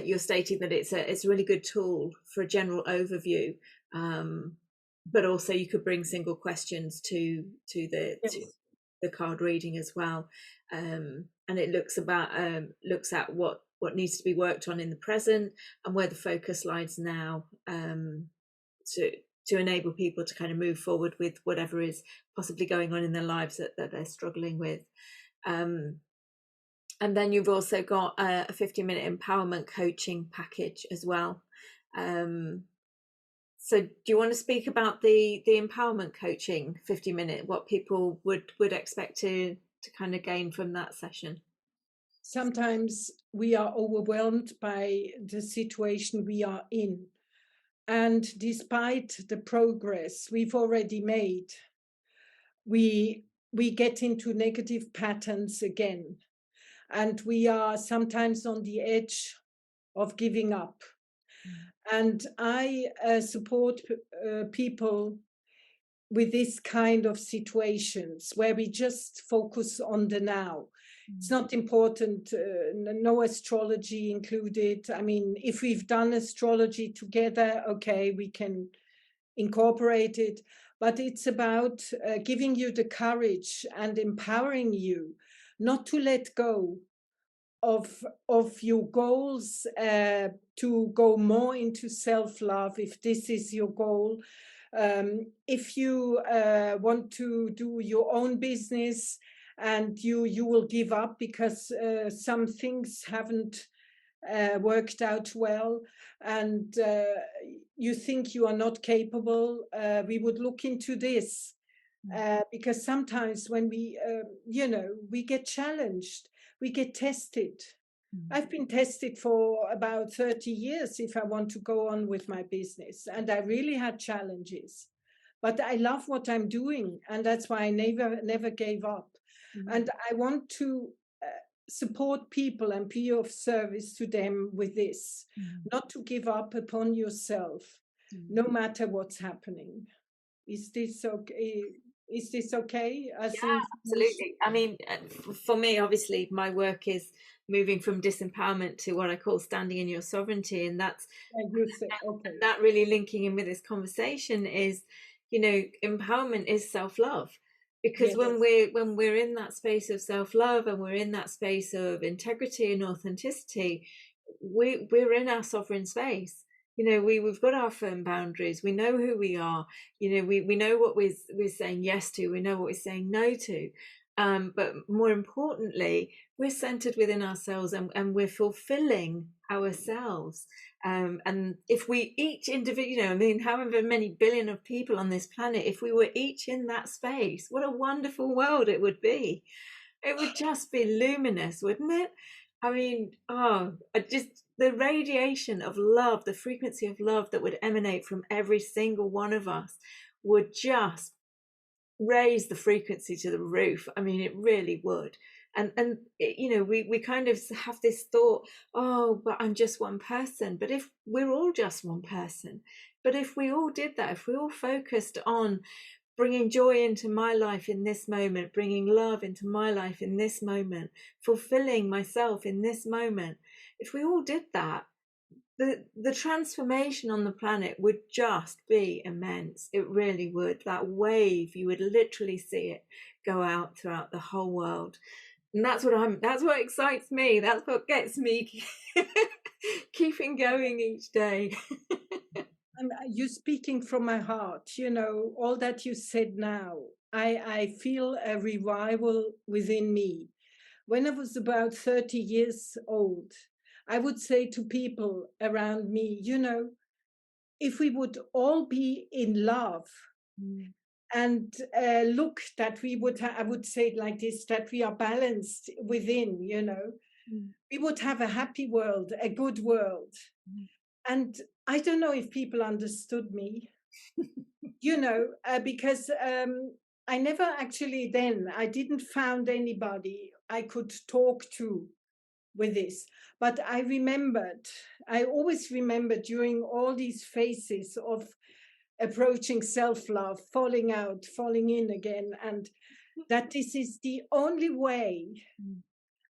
you're stating that it's a really good tool for a general overview, but also you could bring single questions to the card reading as well, and it looks at what needs to be worked on in the present and where the focus lies now, to enable people to kind of move forward with whatever is possibly going on in their lives that they're struggling with. And then you've also got a 50-minute empowerment coaching package as well. So do you want to speak about the empowerment coaching 50-minute, what people would expect to kind of gain from that session? Sometimes we are overwhelmed by the situation we are in. And despite the progress we've already made, we get into negative patterns again. And we are sometimes on the edge of giving up. And I support people with this kind of situations where we just focus on the now. It's not important, no astrology included. I mean, if we've done astrology together, okay, we can incorporate it. But it's about giving you the courage and empowering you not to let go of your goals, to go more into self-love, if this is your goal. If you want to do your own business and you will give up because some things haven't worked out well, and you think you are not capable, we would look into this. Because sometimes when we get challenged, we get tested. I've been tested for about 30 years if I want to go on with my business, and I really had challenges, but I love what I'm doing, and that's why I never gave up. And I want to support people and be of service to them with this, not to give up upon yourself, no matter what's happening. Is this okay? Is this okay? Yeah, absolutely. I mean, for me, obviously, my work is moving from disempowerment to what I call standing in your sovereignty, and that's okay. that really linking in with this conversation is, you know, empowerment is self-love, because Yes. when we're in that space of self-love and we're in that space of integrity and authenticity, we're in our sovereign space. You know, we've got our firm boundaries. We know who we are. You know, we know what we're saying yes to. We know what we're saying no to. But more importantly, we're centered within ourselves, and we're fulfilling ourselves. And if we each individual, you know, I mean, however many billion of people on this planet, if we were each in that space, what a wonderful world it would be. It would just be luminous, wouldn't it? I mean, just the radiation of love, the frequency of love that would emanate from every single one of us would just raise the frequency to the roof. I mean, it really would. And we kind of have this thought, oh, but I'm just one person. But if we're all just one person, but if we all did that, if we all focused on bringing joy into my life in this moment, bringing love into my life in this moment, fulfilling myself in this moment, if we all did that, the transformation on the planet would just be immense. It really would. That wave, you would literally see it go out throughout the whole world. And that's what excites me. That's what gets me keeping going each day. You speaking from my heart, all that you said now. I feel a revival within me. When I was about 30 years old, I would say to people around me, if we would all be in love, and look that we would, I would say it like this, that we are balanced within, we would have a happy world, a good world. And I don't know if people understood me, because I never actually I didn't found anybody I could talk to with this. But I always remembered during all these phases of approaching self-love, falling out, falling in again, and that this is the only way,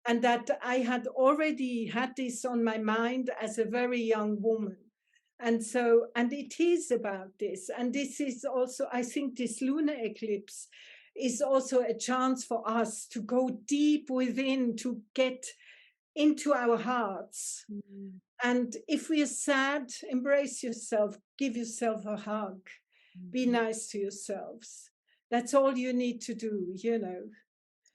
and that I had already had this on my mind as a very young woman. And so, and it is about this. And this is also, I think this lunar eclipse is also a chance for us to go deep within, to get into our hearts. And if we are sad, embrace yourself, give yourself a hug, be nice to yourselves. That's all you need to do,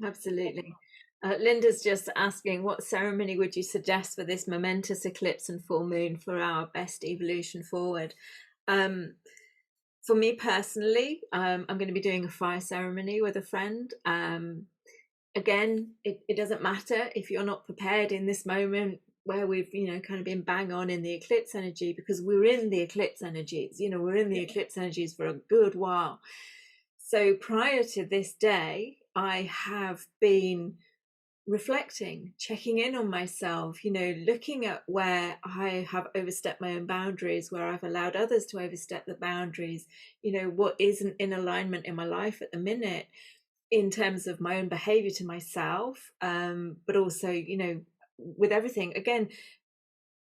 Absolutely. Linda's just asking, what ceremony would you suggest for this momentous eclipse and full moon for our best evolution forward? For me personally, I'm going to be doing a fire ceremony with a friend. Again, it doesn't matter if you're not prepared in this moment where we've kind of been bang on in the eclipse energy, because we're in the eclipse energies. We're in the eclipse energies for a good while. So prior to this day, I have been reflecting, checking in on myself, looking at where I have overstepped my own boundaries, where I've allowed others to overstep the boundaries, what isn't in alignment in my life at the minute in terms of my own behavior to myself, but also, with everything. Again,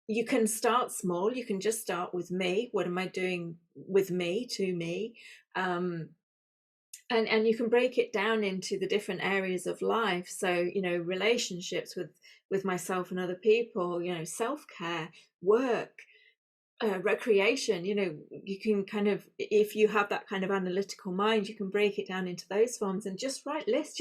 you can start small. You can just start with me. What am I doing with me, to me? And you can break it down into the different areas of life. So relationships with myself and other people, self-care, work, recreation. You can kind of, if you have that kind of analytical mind, you can break it down into those forms and just write lists,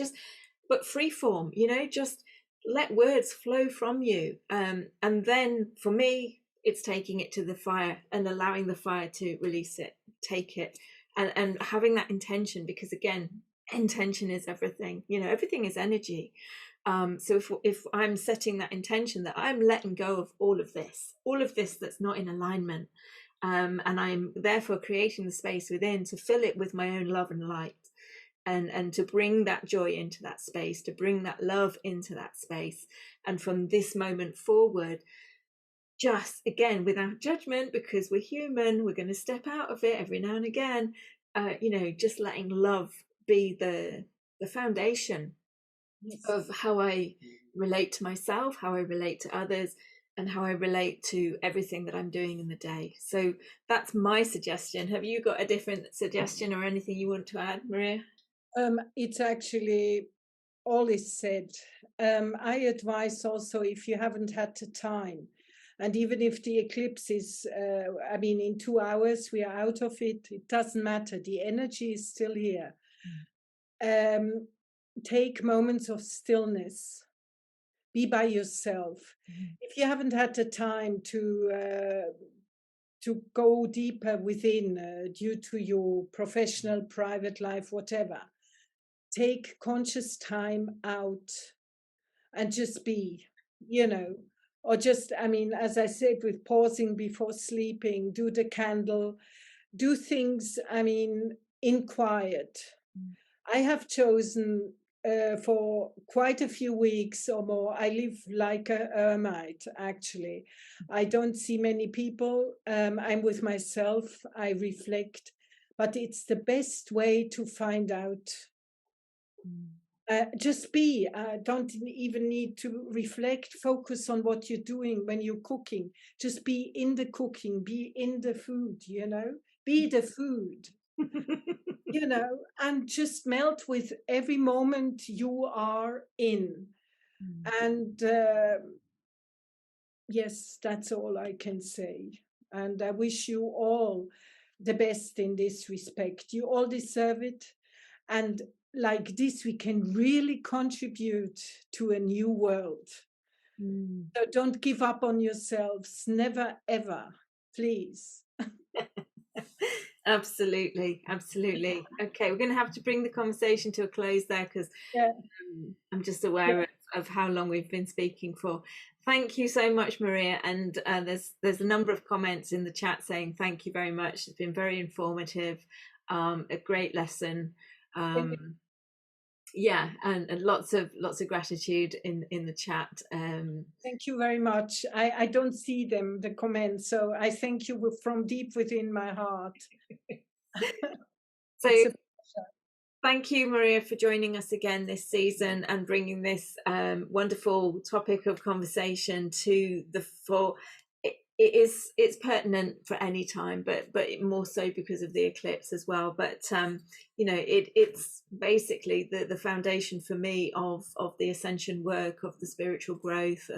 but free form, just let words flow from you. And then for me, it's taking it to the fire and allowing the fire to release it, take it, and having that intention, because again, intention is everything. Everything is energy. So if I'm setting that intention that I'm letting go of all of this that's not in alignment, and I'm therefore creating the space within to fill it with my own love and light, and to bring that joy into that space, to bring that love into that space. And from this moment forward, just again, without judgment, because we're human, we're going to step out of it every now and again, just letting love be the foundation of how I relate to myself, how I relate to others, and how I relate to everything that I'm doing in the day. So that's my suggestion. Have you got a different suggestion or anything you want to add, Maria? It's actually all is said. I advise also, if you haven't had the time, and even if the eclipse is, in 2 hours, we are out of it, it doesn't matter. The energy is still here. Take moments of stillness. Be by yourself. If you haven't had the time to go deeper within due to your professional, private life, whatever, take conscious time out and just be, or just, as I said, with pausing before sleeping, do the candle, do things, in quiet. I have chosen for quite a few weeks or more. I live like a hermit, actually. I don't see many people. I'm with myself. I reflect, but it's the best way to find out. Just be. Don't even need to reflect. Focus on what you're doing when you're cooking. Just be in the cooking. Be in the food. Be the food. And just melt with every moment you are in. And yes, that's all I can say. And I wish you all the best in this respect. You all deserve it. And like this, we can really contribute to a new world. So don't give up on yourselves. Never, ever. Please. Absolutely. Okay, we're going to have to bring the conversation to a close there, because I'm just aware of how long we've been speaking for. Thank you so much, Maria. And there's a number of comments in the chat saying thank you very much. It's been very informative, a great lesson. Yeah, and lots of gratitude in the chat. Thank you very much. I don't see them, the comments, so I thank you from deep within my heart. So thank you, Maria, for joining us again this season and bringing this wonderful topic of conversation to the fore. It's pertinent for any time, but more so because of the eclipse as well. But it's basically the foundation for me of the ascension work, of the spiritual growth,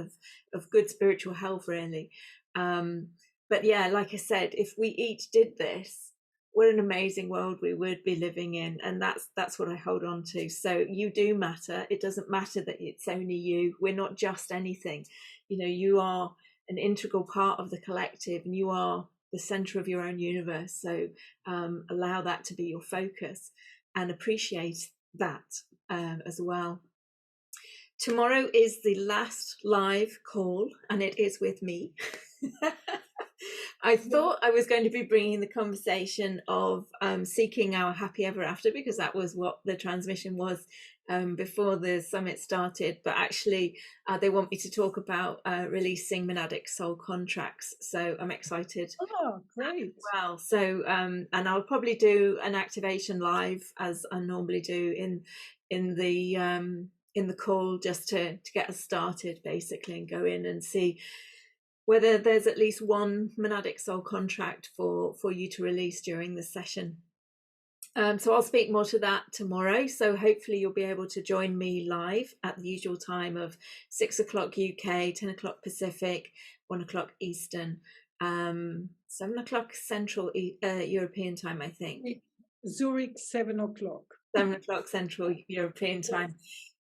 of good spiritual health, really. But yeah, like I said, if we each did this, what an amazing world we would be living in. And that's what I hold on to. So you do matter. It doesn't matter that it's only you. We're not just anything. You are an integral part of the collective, and you are the center of your own universe. So allow that to be your focus and appreciate that as well. Tomorrow is the last live call, and it is with me. I thought I was going to be bringing the conversation of seeking our happy ever after, because that was what the transmission was before the summit started. But actually, they want me to talk about releasing monadic soul contracts. So I'm excited. Oh, great. Well, so and I'll probably do an activation live, as I normally do in the call, just to get us started, basically, and go in and see whether there's at least one monadic soul contract for you to release during this session. So I'll speak more to that tomorrow. So hopefully you'll be able to join me live at the usual time of 6 o'clock UK, 10 o'clock Pacific, 1 o'clock Eastern, 7 o'clock Central European time, I think. Zurich, 7 o'clock. 7 o'clock Central European time.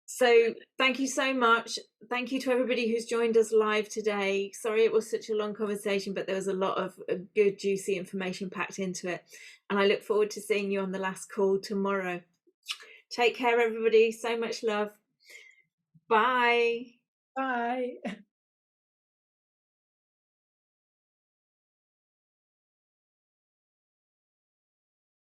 So thank you so much. Thank you to everybody who's joined us live today. Sorry it was such a long conversation, but there was a lot of good, juicy information packed into it. And I look forward to seeing you on the last call tomorrow. Take care, everybody. So much love. Bye. Bye.